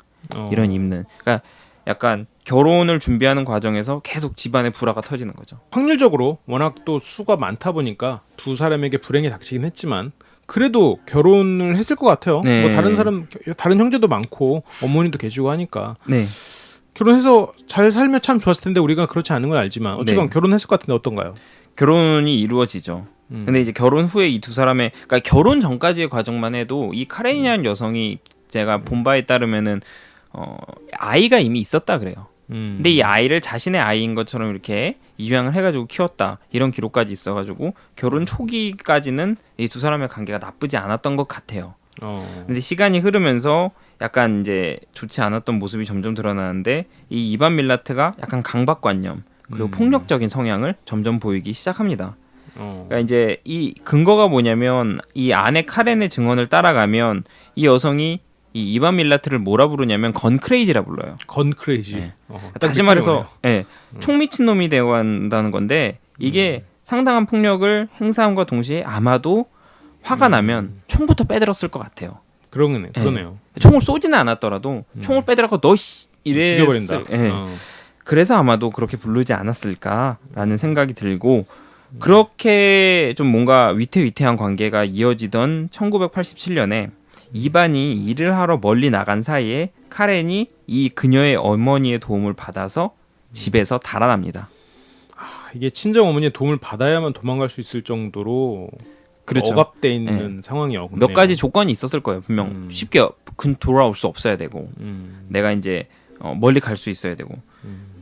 이런 입는. 그러니까 약간 결혼을 준비하는 과정에서 계속 집안에 불화가 터지는 거죠. 확률적으로 워낙 또 수가 많다 보니까 두 사람에게 불행이 닥치긴 했지만 그래도 결혼을 했을 것 같아요. 네. 뭐 다른 형제도 많고 어머니도 계시고 하니까 네. 결혼해서 잘 살면 참 좋았을 텐데 우리가 그렇지 않은 건 알지만 어쨌건 네. 결혼했을 것 같은데 어떤가요? 결혼이 이루어지죠. 근데 이제 결혼 후에 이 두 사람의 그러니까 결혼 전까지의 과정만 해도 이 카렌이라는 여성이 제가 본 바에 따르면은 아이가 이미 있었다 그래요. 근데 이 아이를 자신의 아이인 것처럼 이렇게 입양을 해가지고 키웠다 이런 기록까지 있어가지고 결혼 초기까지는 이 두 사람의 관계가 나쁘지 않았던 것 같아요. 근데 시간이 흐르면서 약간 이제 좋지 않았던 모습이 점점 드러나는데 이 이반 밀라트가 약간 강박관념 그리고 폭력적인 성향을 점점 보이기 시작합니다. 그러니까 이제 이 근거가 뭐냐면 이 아내 카렌의 증언을 따라가면 이 여성이 이 이반 밀라트를 뭐라 부르냐면 건 크레이지라 불러요. 건 크레이지. 네. 다시 말해서 총 미친 놈이 되어 간다는 건데 이게 상당한 폭력을 행사함과 동시에 아마도 화가 나면 총부터 빼들었을 것 같아요. 그러네요. 총을 쏘지는 않았더라도 총을 빼들어서 너 죽여버린다. 그래서 아마도 그렇게 부르지 않았을까라는 생각이 들고 그렇게 좀 뭔가 위태위태한 관계가 이어지던 1987년에 이반이 일을 하러 멀리 나간 사이에 카렌이 이 그녀의 어머니의 도움을 받아서 집에서 달아납니다. 이게 친정 어머니의 도움을 받아야만 도망갈 수 있을 정도로 그렇죠. 억압돼 있는 상황이었군요. 몇 가지 조건이 있었을 거예요. 분명 쉽게 돌아올 수 없어야 되고 내가 이제 멀리 갈 수 있어야 되고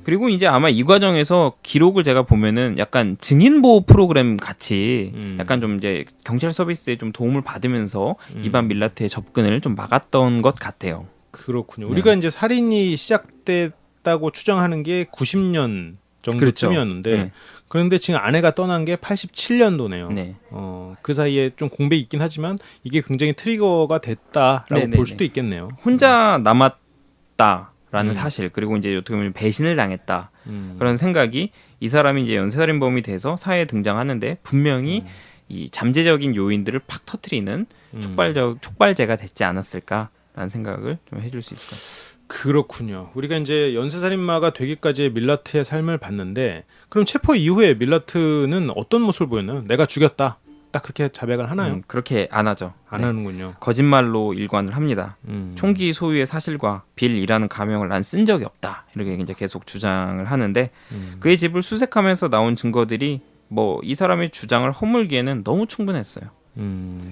그리고 이제 아마 이 과정에서 기록을 제가 보면은 약간 증인 보호 프로그램 같이 약간 좀 이제 경찰 서비스에 좀 도움을 받으면서 이반 밀라트의 접근을 좀 막았던 것 같아요. 그렇군요. 우리가 이제 살인이 시작됐다고 추정하는 게 90년 정도쯤이었는데 그렇죠. 네. 그런데 지금 아내가 떠난 게 87년도네요. 네. 그 사이에 좀 공백이 있긴 하지만 이게 굉장히 트리거가 됐다라고 볼 수도 있겠네요. 혼자 남았다라는 사실 그리고 이제 어떻게 보면 배신을 당했다 그런 생각이 이 사람이 이제 연쇄살인범이 돼서 사회에 등장하는데 분명히 이 잠재적인 요인들을 팍 터트리는 촉발제가 됐지 않았을까라는 생각을 좀 해줄 수 있을 것 같아요. 그렇군요. 우리가 이제 연쇄살인마가 되기까지의 밀라트의 삶을 봤는데 그럼 체포 이후에 밀라트는 어떤 모습을 보였나요? 내가 죽였다. 딱 그렇게 자백을 하나요? 그렇게 안 하죠. 안 하는군요. 거짓말로 일관을 합니다. 총기 소유의 사실과 빌이라는 가명을 난 쓴 적이 없다. 이렇게 이제 계속 주장을 하는데 그의 집을 수색하면서 나온 증거들이 뭐 이 사람의 주장을 허물기에는 너무 충분했어요.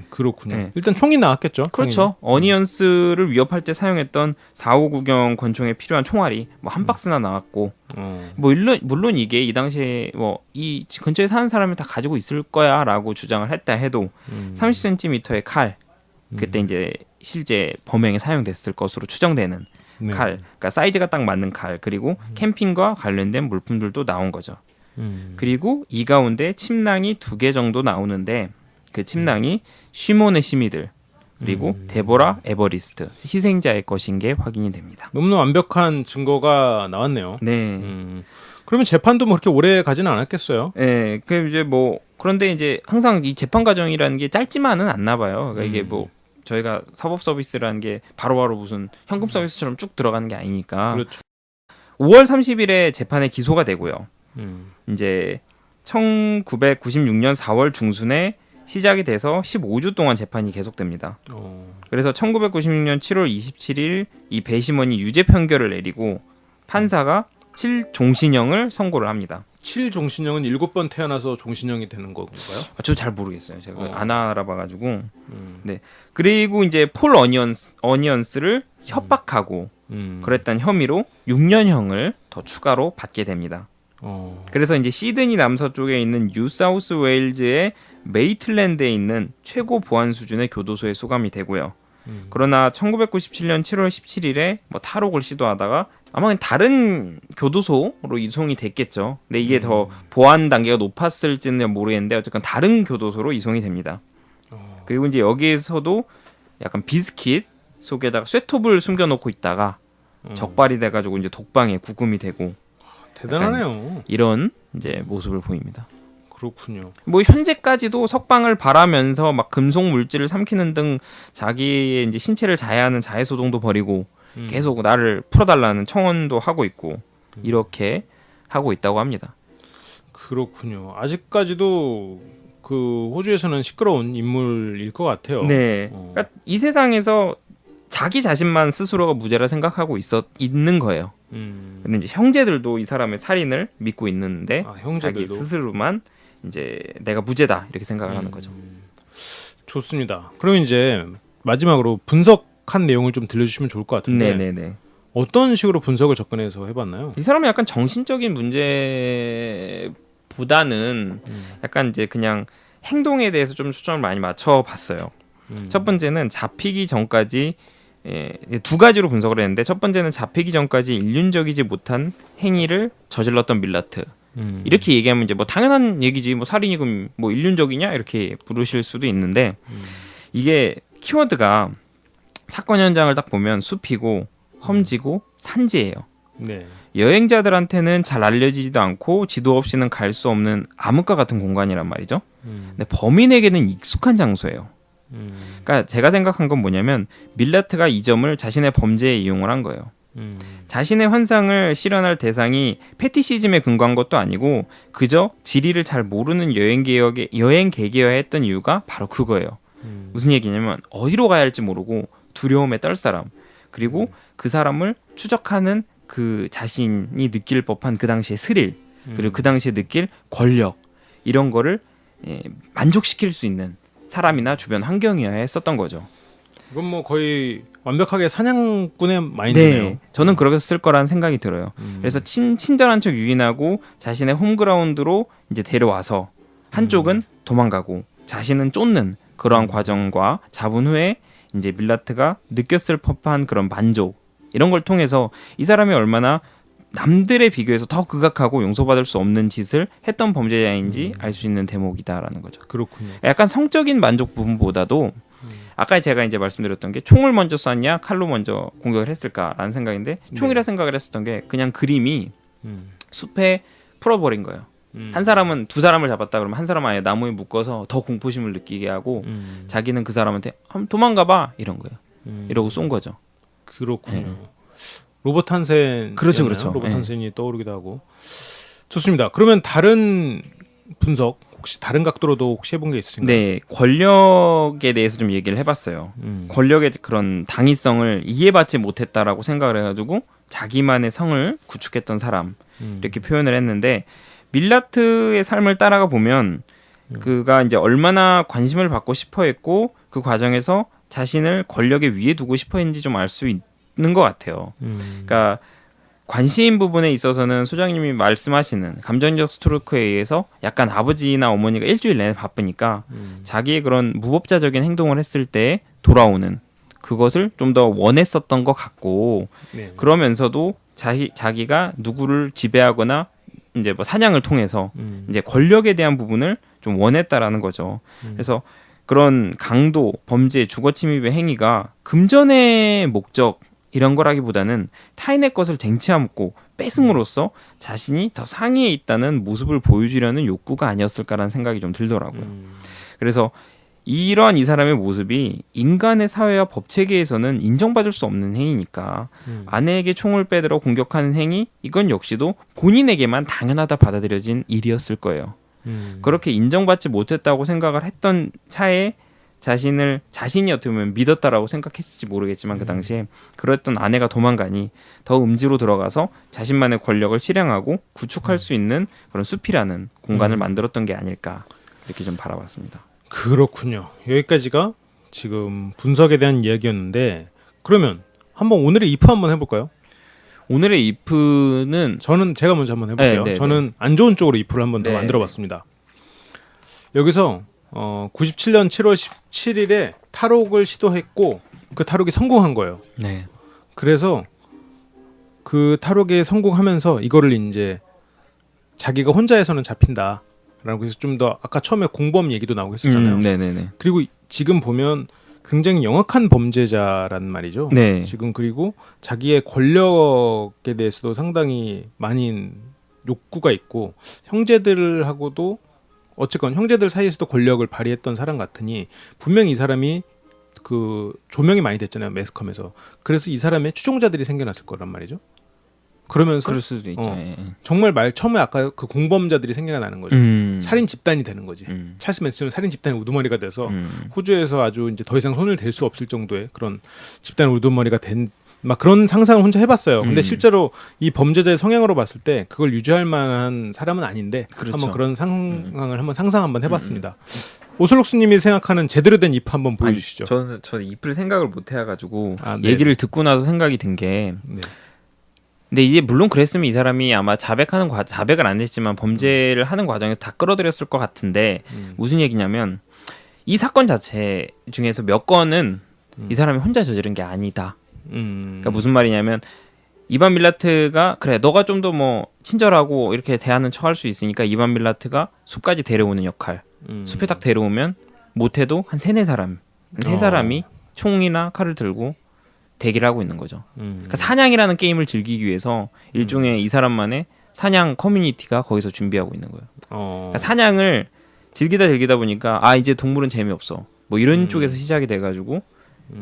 그렇군요. 네. 일단 총이 나왔겠죠. 그렇죠. 어니언스를 위협할 때 사용했던 459경 권총에 필요한 총알이 뭐 한 박스나 나왔고 뭐 물론 이게 이 당시에 뭐 이 근처에 사는 사람이 다 가지고 있을 거야라고 주장을 했다 해도 30cm의 칼 그때 이제 실제 범행에 사용됐을 것으로 추정되는 네. 칼, 그러니까 사이즈가 딱 맞는 칼 그리고 캠핑과 관련된 물품들도 나온 거죠. 그리고 이 가운데 침낭이 2개 정도 나오는데 그 침낭이 쉬몬의 시미들 그리고 데보라 에버리스트 희생자의 것인 게 확인이 됩니다. 너무나 완벽한 증거가 나왔네요. 네. 그러면 재판도 뭐 그렇게 오래 가지는 않았겠어요? 네. 그 이제 뭐 그런데 이제 항상 이 재판 과정이라는 게 짧지만은 않나 봐요. 그러니까 이게 뭐 저희가 사법 서비스라는 게 바로바로 무슨 현금 서비스처럼 쭉 들어가는 게 아니니까. 그렇죠. 5월 30일에 재판에 기소가 되고요. 이제 1996년 4월 중순에 시작이 돼서 15주 동안 재판이 계속됩니다. 그래서 1996년 7월 27일 이 배심원이 유죄 판결을 내리고 판사가 7종신형을 선고를 합니다. 7종신형은 7번 태어나서 종신형이 되는 건가요? 저 잘 모르겠어요. 제가 안 알아봐가지고. 네. 그리고 이제 폴 어니언스를 협박하고 그랬던 혐의로 6년형을 더 추가로 받게 됩니다. 그래서 이제 시드니 남서쪽에 있는 뉴사우스 웨일즈의 메이틀랜드에 있는 최고 보안 수준의 교도소에 수감이 되고요. 그러나 1997년 7월 17일에 뭐 탈옥을 시도하다가 아마 그냥 다른 교도소로 이송이 됐겠죠. 근데 이게 더 보안 단계가 높았을지는 모르겠는데 어쨌든 다른 교도소로 이송이 됩니다. 그리고 이제 여기에서도 약간 비스킷 속에다가 쇠톱을 숨겨놓고 있다가 적발이 돼가지고 이제 독방에 구금이 되고 대단하네요. 이런 이제 모습을 보입니다. 그렇군요. 뭐 현재까지도 석방을 바라면서 막 금속 물질을 삼키는 등 자기의 이제 신체를 자해하는 자해 소동도 벌이고 계속 나를 풀어달라는 청원도 하고 있고 이렇게 하고 있다고 합니다. 그렇군요. 아직까지도 그 호주에서는 시끄러운 인물일 것 같아요. 네. 그러니까 이 세상에서 자기 자신만 스스로가 무죄라 생각하고 있는 거예요. 그리고 이제 형제들도 이 사람의 살인을 믿고 있는데 형제들도? 자기 스스로만 이제 내가 무죄다 이렇게 생각을 하는 거죠. 좋습니다. 그럼 이제 마지막으로 분석한 내용을 좀 들려주시면 좋을 것 같은데 네네네. 어떤 식으로 분석을 접근해서 해봤나요? 이 사람은 약간 정신적인 문제보다는 약간 이제 그냥 행동에 대해서 좀 초점을 많이 맞춰봤어요. 첫 번째는 잡히기 전까지 두 가지로 분석을 했는데 첫 번째는 잡히기 전까지 인륜적이지 못한 행위를 저질렀던 밀라트. 이렇게 얘기하면 이제 뭐 당연한 얘기지 뭐 살인이금 뭐 인륜적이냐 이렇게 부르실 수도 있는데 이게 키워드가 사건 현장을 딱 보면 숲이고 험지고 산지예요. 네. 여행자들한테는 잘 알려지지도 않고 지도 없이는 갈 수 없는 암흑과 같은 공간이란 말이죠. 근데 범인에게는 익숙한 장소예요. 그러니까 제가 생각한 건 뭐냐면 밀라트가 이 점을 자신의 범죄에 이용을 한 거예요. 자신의 환상을 실현할 대상이 패티시즘에 근거한 것도 아니고 그저 지리를 잘 모르는 여행객이어야 했던 이유가 바로 그거예요. 무슨 얘기냐면 어디로 가야 할지 모르고 두려움에 떨 사람 그리고 그 사람을 추적하는 그 자신이 느낄 법한 그 당시의 스릴 그리고 그 당시에 느낄 권력 이런 거를 만족시킬 수 있는 사람이나 주변 환경이어야 했었던 거죠. 이건 뭐 거의 완벽하게 사냥꾼의 마인드네요. 네, 저는 그랬을 거라는 생각이 들어요. 그래서 친절한 척 유인하고 자신의 홈그라운드로 이제 데려와서 한쪽은 도망가고 자신은 쫓는 그러한 과정과 잡은 후에 이제 밀라트가 느꼈을 법한 그런 만족 이런 걸 통해서 이 사람이 얼마나 남들에 비교해서 더 극악하고 용서받을 수 없는 짓을 했던 범죄자인지 알 수 있는 대목이다라는 거죠. 그렇군요. 약간 성적인 만족 부분보다도 아까 제가 이제 말씀드렸던 게 총을 먼저 쐈냐 칼로 먼저 공격을 했을까라는 생각인데 총이라 생각을 했었던 게 그냥 그림이 숲에 풀어버린 거예요. 한 사람은 두 사람을 잡았다 그러면 한 사람은 아예 나무에 묶어서 더 공포심을 느끼게 하고 자기는 그 사람한테 한번 도망가봐 이런 거예요. 이러고 쏜 거죠. 그렇군요. 로버트 한센 그렇죠. 로버트 한센이 떠오르기도 하고 좋습니다. 그러면 다른 분석 혹시 다른 각도로도 혹시 해본 게 있으신가요? 네, 권력에 대해서 좀 얘기를 해봤어요. 권력의 그런 당위성을 이해받지 못했다라고 생각을 해가지고 자기만의 성을 구축했던 사람 이렇게 표현을 했는데 밀라트의 삶을 따라가 보면 그가 이제 얼마나 관심을 받고 싶어했고 그 과정에서 자신을 권력의 위에 두고 싶어했는지 좀 알 수 있는 것 같아요. 그러니까 관심 부분에 있어서는 소장님이 말씀하시는 감정적 스트로크에 의해서 약간 아버지나 어머니가 일주일 내내 바쁘니까 자기의 그런 무법자적인 행동을 했을 때 돌아오는 그것을 좀 더 원했었던 것 같고 네. 그러면서도 자기가 누구를 지배하거나 이제 뭐 사냥을 통해서 이제 권력에 대한 부분을 좀 원했다라는 거죠. 그래서 그런 강도, 범죄, 주거침입의 행위가 금전의 목적 이런 거라기보다는 타인의 것을 쟁취함고 뺏음으로써 자신이 더 상위에 있다는 모습을 보여주려는 욕구가 아니었을까라는 생각이 좀 들더라고요. 그래서 이러한 이 사람의 모습이 인간의 사회와 법 체계에서는 인정받을 수 없는 행위니까 아내에게 총을 빼들어 공격하는 행위 이건 역시도 본인에게만 당연하다 받아들여진 일이었을 거예요. 그렇게 인정받지 못했다고 생각을 했던 차에 자신이 어떻게 보면 믿었다라고 생각했을지 모르겠지만 그 당시에 그랬던 아내가 도망가니 더 음지로 들어가서 자신만의 권력을 실행하고 구축할 수 있는 그런 숲이라는 공간을 만들었던 게 아닐까 이렇게 좀 바라봤습니다. 그렇군요. 여기까지가 지금 분석에 대한 이야기였는데 그러면 한번 오늘의 if 한번 해볼까요? 오늘의 if는 제가 먼저 한번 해볼게요. 네. 저는 안 좋은 쪽으로 if를 한번 더 네. 만들어봤습니다. 여기서 97년 7월 17일에 탈옥을 시도했고 그 탈옥이 성공한 거예요. 네. 그래서 그 탈옥에 성공하면서 이거를 이제 자기가 혼자해서는 잡힌다라고 해서 좀 더 아까 처음에 공범 얘기도 나오고 했었잖아요. 네네네. 그리고 지금 보면 굉장히 영악한 범죄자란 말이죠. 네. 지금 그리고 자기의 권력에 대해서도 상당히 많은 욕구가 있고 형제들하고도 어쨌건 형제들 사이에서도 권력을 발휘했던 사람 같으니 분명히 이 사람이 그 조명이 많이 됐잖아요, 매스컴에서. 그래서 이 사람의 추종자들이 생겨났을 거란 말이죠. 그러면서 그럴 수도 있죠. 예. 정말 처음에 아까 그 공범자들이 생겨나는 거죠. 살인 집단이 되는 거지. 찰스 맨슨은 살인 집단의 우두머리가 돼서 호주에서 아주 이제 더 이상 손을 댈 수 없을 정도의 그런 집단 우두머리가 된 막 그런 상상을 혼자 해봤어요. 근데 실제로 이 범죄자의 성향으로 봤을 때 그걸 유지할 만한 사람은 아닌데 그렇죠. 한번 그런 상황을 한번 상상 한번 해봤습니다. 오슬록스님이 생각하는 제대로 된 입 한번 보여주시죠. 저는 입을 생각을 못 해가지고 네. 얘기를 듣고 나서 생각이 든 게. 네. 근데 이제 물론 그랬으면 이 사람이 아마 자백은 안 했지만 범죄를 하는 과정에서 다 끌어들였을 것 같은데 무슨 얘기냐면 이 사건 자체 중에서 몇 건은 이 사람이 혼자 저지른 게 아니다. 그러니까 무슨 말이냐면 이반 밀라트가 그래 너가 좀 더 뭐 친절하고 이렇게 대하는 척 할 수 있으니까 이반 밀라트가 숲까지 데려오는 역할. 숲에 딱 데려오면 못해도 한 세네 사람, 세 사람이 총이나 칼을 들고 대기를 하고 있는 거죠. 그러니까 사냥이라는 게임을 즐기기 위해서 일종의 이 사람만의 사냥 커뮤니티가 거기서 준비하고 있는 거예요. 그러니까 사냥을 즐기다 보니까 아 이제 동물은 재미없어. 뭐 이런 쪽에서 시작이 돼가지고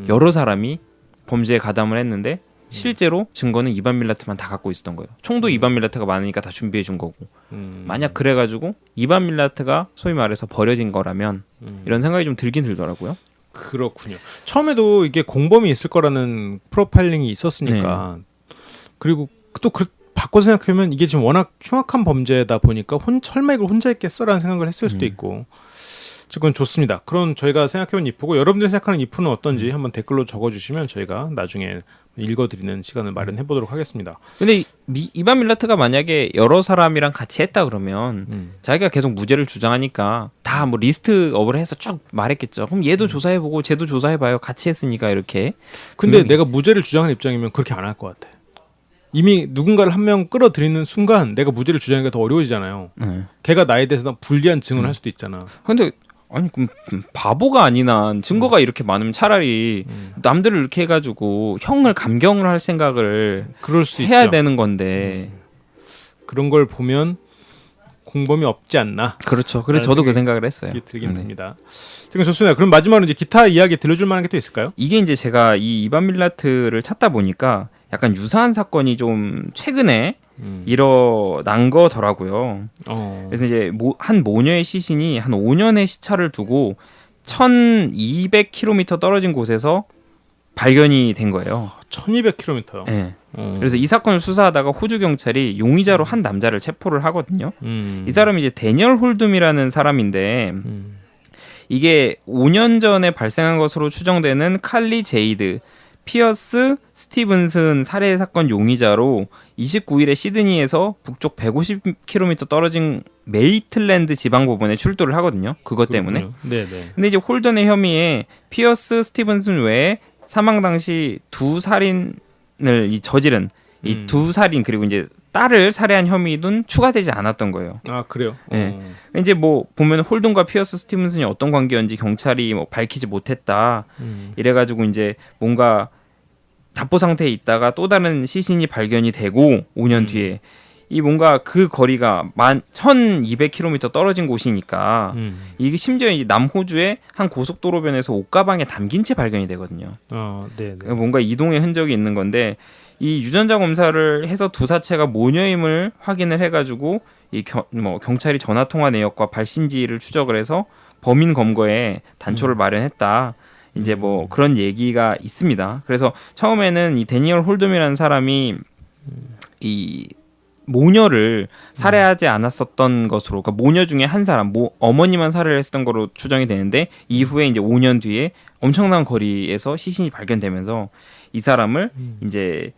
여러 사람이 범죄에 가담을 했는데 실제로 증거는 이반 밀라트만 다 갖고 있었던 거예요. 총도 이반 밀라트가 많으니까 다 준비해 준 거고. 만약 그래가지고 이반 밀라트가 소위 말해서 버려진 거라면 이런 생각이 좀 들긴 들더라고요. 그렇군요. 처음에도 이게 공범이 있을 거라는 프로파일링이 있었으니까 그리고 또 바꿔 생각하면 이게 지금 워낙 흉악한 범죄다 보니까 설마 이걸 혼자 했겠어라는 생각을 했을 수도 있고 그건 좋습니다. 그럼 저희가 생각해본 이프고 여러분들이 생각하는 이프는 어떤지 한번 댓글로 적어주시면 저희가 나중에 읽어드리는 시간을 마련해보도록 하겠습니다. 근데 이반 밀라트가 만약에 여러 사람이랑 같이 했다 그러면 자기가 계속 무죄를 주장하니까 다 뭐 리스트업을 해서 쭉 말했겠죠. 그럼 얘도 조사해보고 쟤도 조사해봐요. 같이 했으니까 이렇게. 근데 내가 무죄를 주장하는 입장이면 그렇게 안 할 것 같아. 이미 누군가를 한 명 끌어들이는 순간 내가 무죄를 주장하기가 더 어려워지잖아요. 걔가 나에 대해서 불리한 증언을 할 수도 있잖아. 근데 아니 그럼 바보가 아니나 증거가 이렇게 많으면 차라리 남들을 이렇게 해가지고 형을 감경을 할 생각을 그럴 수 해야 있죠. 되는 건데 그런 걸 보면 공범이 없지 않나. 그렇죠. 그래서 저도 그 생각을 했어요. 들긴 듭니다. 지금 좋습니다. 그럼 마지막으로 이제 기타 이야기 들려줄 만한 게 또 있을까요? 이게 이제 제가 이 이반 밀라트를 찾다 보니까 약간 유사한 사건이 좀 최근에 일어난 거더라고요. 그래서 이제 한 모녀의 시신이 한 5년의 시차를 두고 1200km 떨어진 곳에서 발견이 된 거예요. 1200km요. 네. 그래서 이 사건을 수사하다가 호주 경찰이 용의자로 한 남자를 체포를 하거든요. 이 사람이 이제 데니얼 홀듬이라는 사람인데 이게 5년 전에 발생한 것으로 추정되는 칼리 제이드 피어스 스티븐슨 살해 사건 용의자로 29일에 시드니에서 북쪽 150km 떨어진 메이틀랜드 지방법원에 출두를 하거든요. 그것 때문에. 네네. 근데 이제 홀든의 혐의에 피어스 스티븐슨 외에 사망 당시 두 살인을 저지른 이 두 살인 그리고 이제 딸을 살해한 혐의는 추가되지 않았던 거예요. 아 그래요? 네. 이제 뭐 보면 홀든과 피어스 스티븐슨이 어떤 관계였는지 경찰이 뭐 밝히지 못했다. 이래가지고 이제 뭔가 답보 상태에 있다가 또 다른 시신이 발견이 되고 5년 뒤에 이 뭔가 그 거리가 1200km 떨어진 곳이니까 이게 심지어 이 남호주의 한 고속도로변에서 옷가방에 담긴 채 발견이 되거든요. 네. 뭔가 이동의 흔적이 있는 건데 이 유전자 검사를 해서 두 사체가 모녀임을 확인을 해가지고 이 경찰이 전화 통화 내역과 발신지를 추적을 해서 범인 검거에 단초를 마련했다. 이제 뭐 그런 얘기가 있습니다. 그래서 처음에는 이 데니얼 홀듬이라는 사람이 이 모녀를 살해하지 않았었던 것으로, 그러니까 모녀 중에 한 사람, 어머니만 살해를 했었던 거로 추정이 되는데 이후에 이제 5년 뒤에 엄청난 거리에서 시신이 발견되면서 이 사람을 이제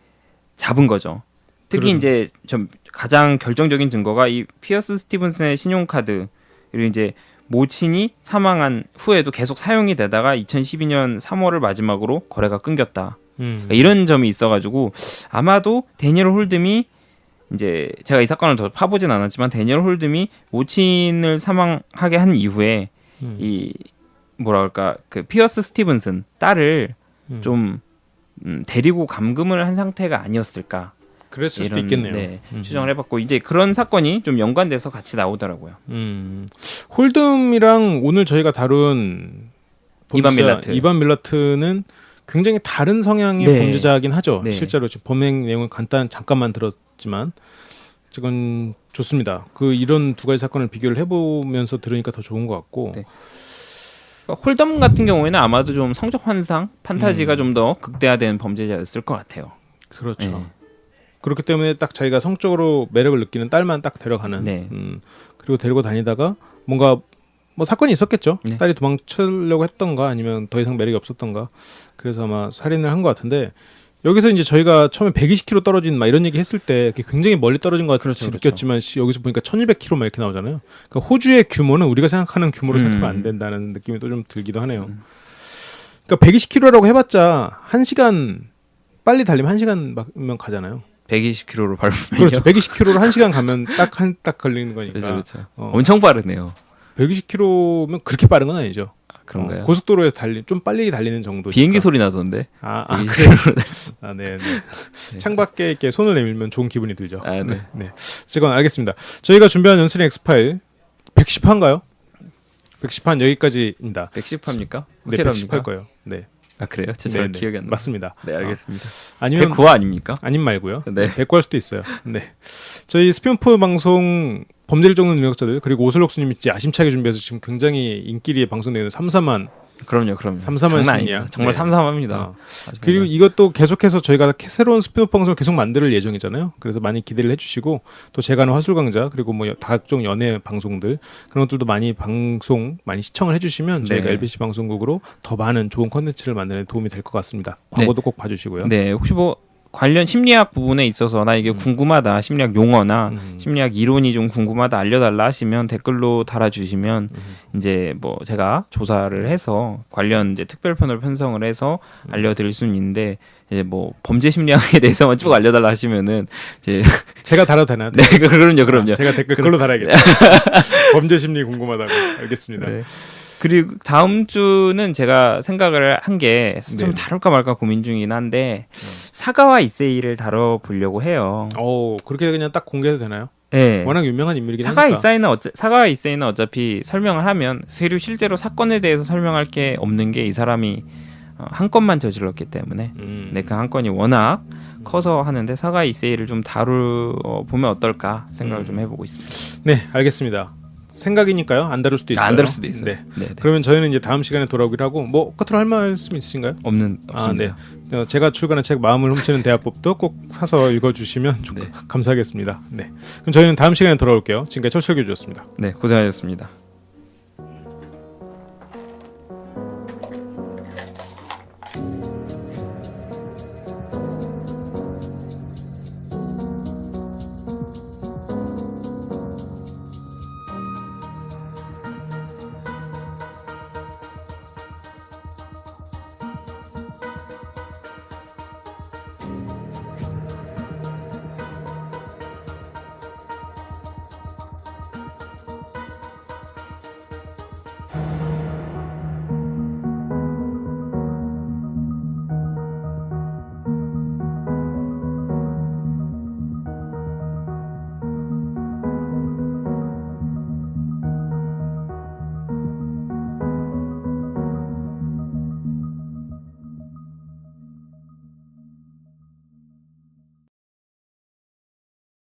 잡은 거죠. 특히 이제 좀 가장 결정적인 증거가 이 피어스 스티븐슨의 신용카드 그리고 이제 모친이 사망한 후에도 계속 사용이 되다가 2012년 3월을 마지막으로 거래가 끊겼다. 그러니까 이런 점이 있어가지고 아마도 데니얼 홀듬이 이제 제가 이 사건을 더 파보진 않았지만 데니얼 홀듬이 모친을 사망하게 한 이후에 이 뭐랄까 그 피어스 스티븐슨 딸을 좀 데리고 감금을 한 상태가 아니었을까. 그랬을 수도 있겠네요. 네, 추정을 해봤고 이제 그런 사건이 좀 연관돼서 같이 나오더라고요. 홀덤이랑 오늘 저희가 다룬 이반 밀라트는 굉장히 다른 성향의 네. 범죄자이긴 하죠. 네. 실제로 지금 범행 내용을 잠깐만 들었지만 지금 좋습니다. 이런 두 가지 사건을 비교를 해보면서 들으니까 더 좋은 것 같고. 네. 홀덤 같은 경우에는 아마도 좀 성적 환상, 판타지가 좀 더 극대화된 범죄자였을 것 같아요. 그렇죠. 네. 그렇기 때문에 딱 자기가 성적으로 매력을 느끼는 딸만 딱 데려가는. 네. 그리고 데리고 다니다가 뭔가 뭐 사건이 있었겠죠. 네. 딸이 도망치려고 했던가 아니면 더 이상 매력이 없었던가. 그래서 아마 살인을 한 것 같은데 여기서 이제 저희가 처음에 120km 떨어진 막 이런 얘기 했을 때 굉장히 멀리 떨어진 것 같이 느꼈지만 여기서 보니까 1200km 막 이렇게 나오잖아요. 그러니까 호주의 규모는 우리가 생각하는 규모로 생각하면 안 된다는 느낌이 또 좀 들기도 하네요. 그러니까 120km라고 해봤자 1시간 빨리 달리면 1시간면 가잖아요. 120km로 밟으면 그렇죠. 120km로 1시간 가면 딱 걸리는 거니까. 그렇죠. 엄청 빠르네요. 120km면 그렇게 빠른 건 아니죠. 그런가요? 고속도로에서 좀 빨리 달리는 정도. 비행기 소리 나던데. 네. 창밖에 이렇게 손을 내밀면 좋은 기분이 들죠. 네. 어쨌건 알겠습니다. 저희가 준비한 연슬의 엑스파일 110화인가요? 110화 여기까지입니다. 110화입니까? 네, 110화일 거예요. 네. 아 그래요? 잘 기억이 안 나요. 맞습니다. 네, 알겠습니다. 아니면 109화 아닙니까? 아님 말고요. 네. 109할 수도 있어요. 네. 저희 스피노프 방송 범죄를 적는 능력자들 그리고 오슬록스님이 야심차게 준비해서 지금 굉장히 인기리에 방송되는 3-4만 그럼요. 3-4만 장난 신이야. 아닙니다. 정말 네. 삼삼합니다. 그리고 이것도 계속해서 저희가 새로운 스피노프 방송을 계속 만들 예정이잖아요. 그래서 많이 기대를 해주시고 또 제가 하는 화술강자 그리고 뭐 각종 연예 방송들 그런 것들도 많이 시청을 해주시면 저희가 LBC 방송국으로 더 많은 좋은 콘텐츠를 만드는 데 도움이 될 것 같습니다. 광고도 꼭 봐주시고요. 네, 혹시 뭐 관련 심리학 부분에 있어서 나 이게 궁금하다, 심리학 용어나 심리학 이론이 좀 궁금하다 알려달라 하시면 댓글로 달아주시면 이제 뭐 제가 조사를 해서 관련 이제 특별편으로 편성을 해서 알려드릴 수는 있는데 이제 뭐 범죄 심리학에 대해서만 쭉 알려달라 하시면은 이제 제가 달아도 되나요? 네, 그럼요. 제가 댓글 그걸로 달아야겠다. 범죄 심리 궁금하다고. 알겠습니다. 네. 그리고 다음 주는 제가 생각을 한 게 좀 다룰까 말까 고민 중이긴 한데 사가와 이세이를 다뤄보려고 해요. 그렇게 그냥 딱 공개해도 되나요? 네. 워낙 유명한 인물이긴 하니까. 사가와 이세이는 어차피 설명을 하면 그리고 실제로 사건에 대해서 설명할 게 없는 게 이 사람이 한 건만 저질렀기 때문에 네, 그 한 건이 워낙 커서 하는데 사가와 이세이를 좀 다뤄보면 어떨까 생각을 좀 해보고 있습니다. 네, 알겠습니다. 생각이니까요. 안 다룰 수도 있어요. 안 다룰 수도 있어요. 네. 그러면 저희는 이제 다음 시간에 돌아오기로 하고 뭐 끝으로 할 말씀 있으신가요? 없습니다. 네. 제가 출간한 책 마음을 훔치는 대화법도 꼭 사서 읽어주시면 감사하겠습니다. 네. 그럼 저희는 다음 시간에 돌아올게요. 지금까지 철철교주였습니다. 네, 고생하셨습니다.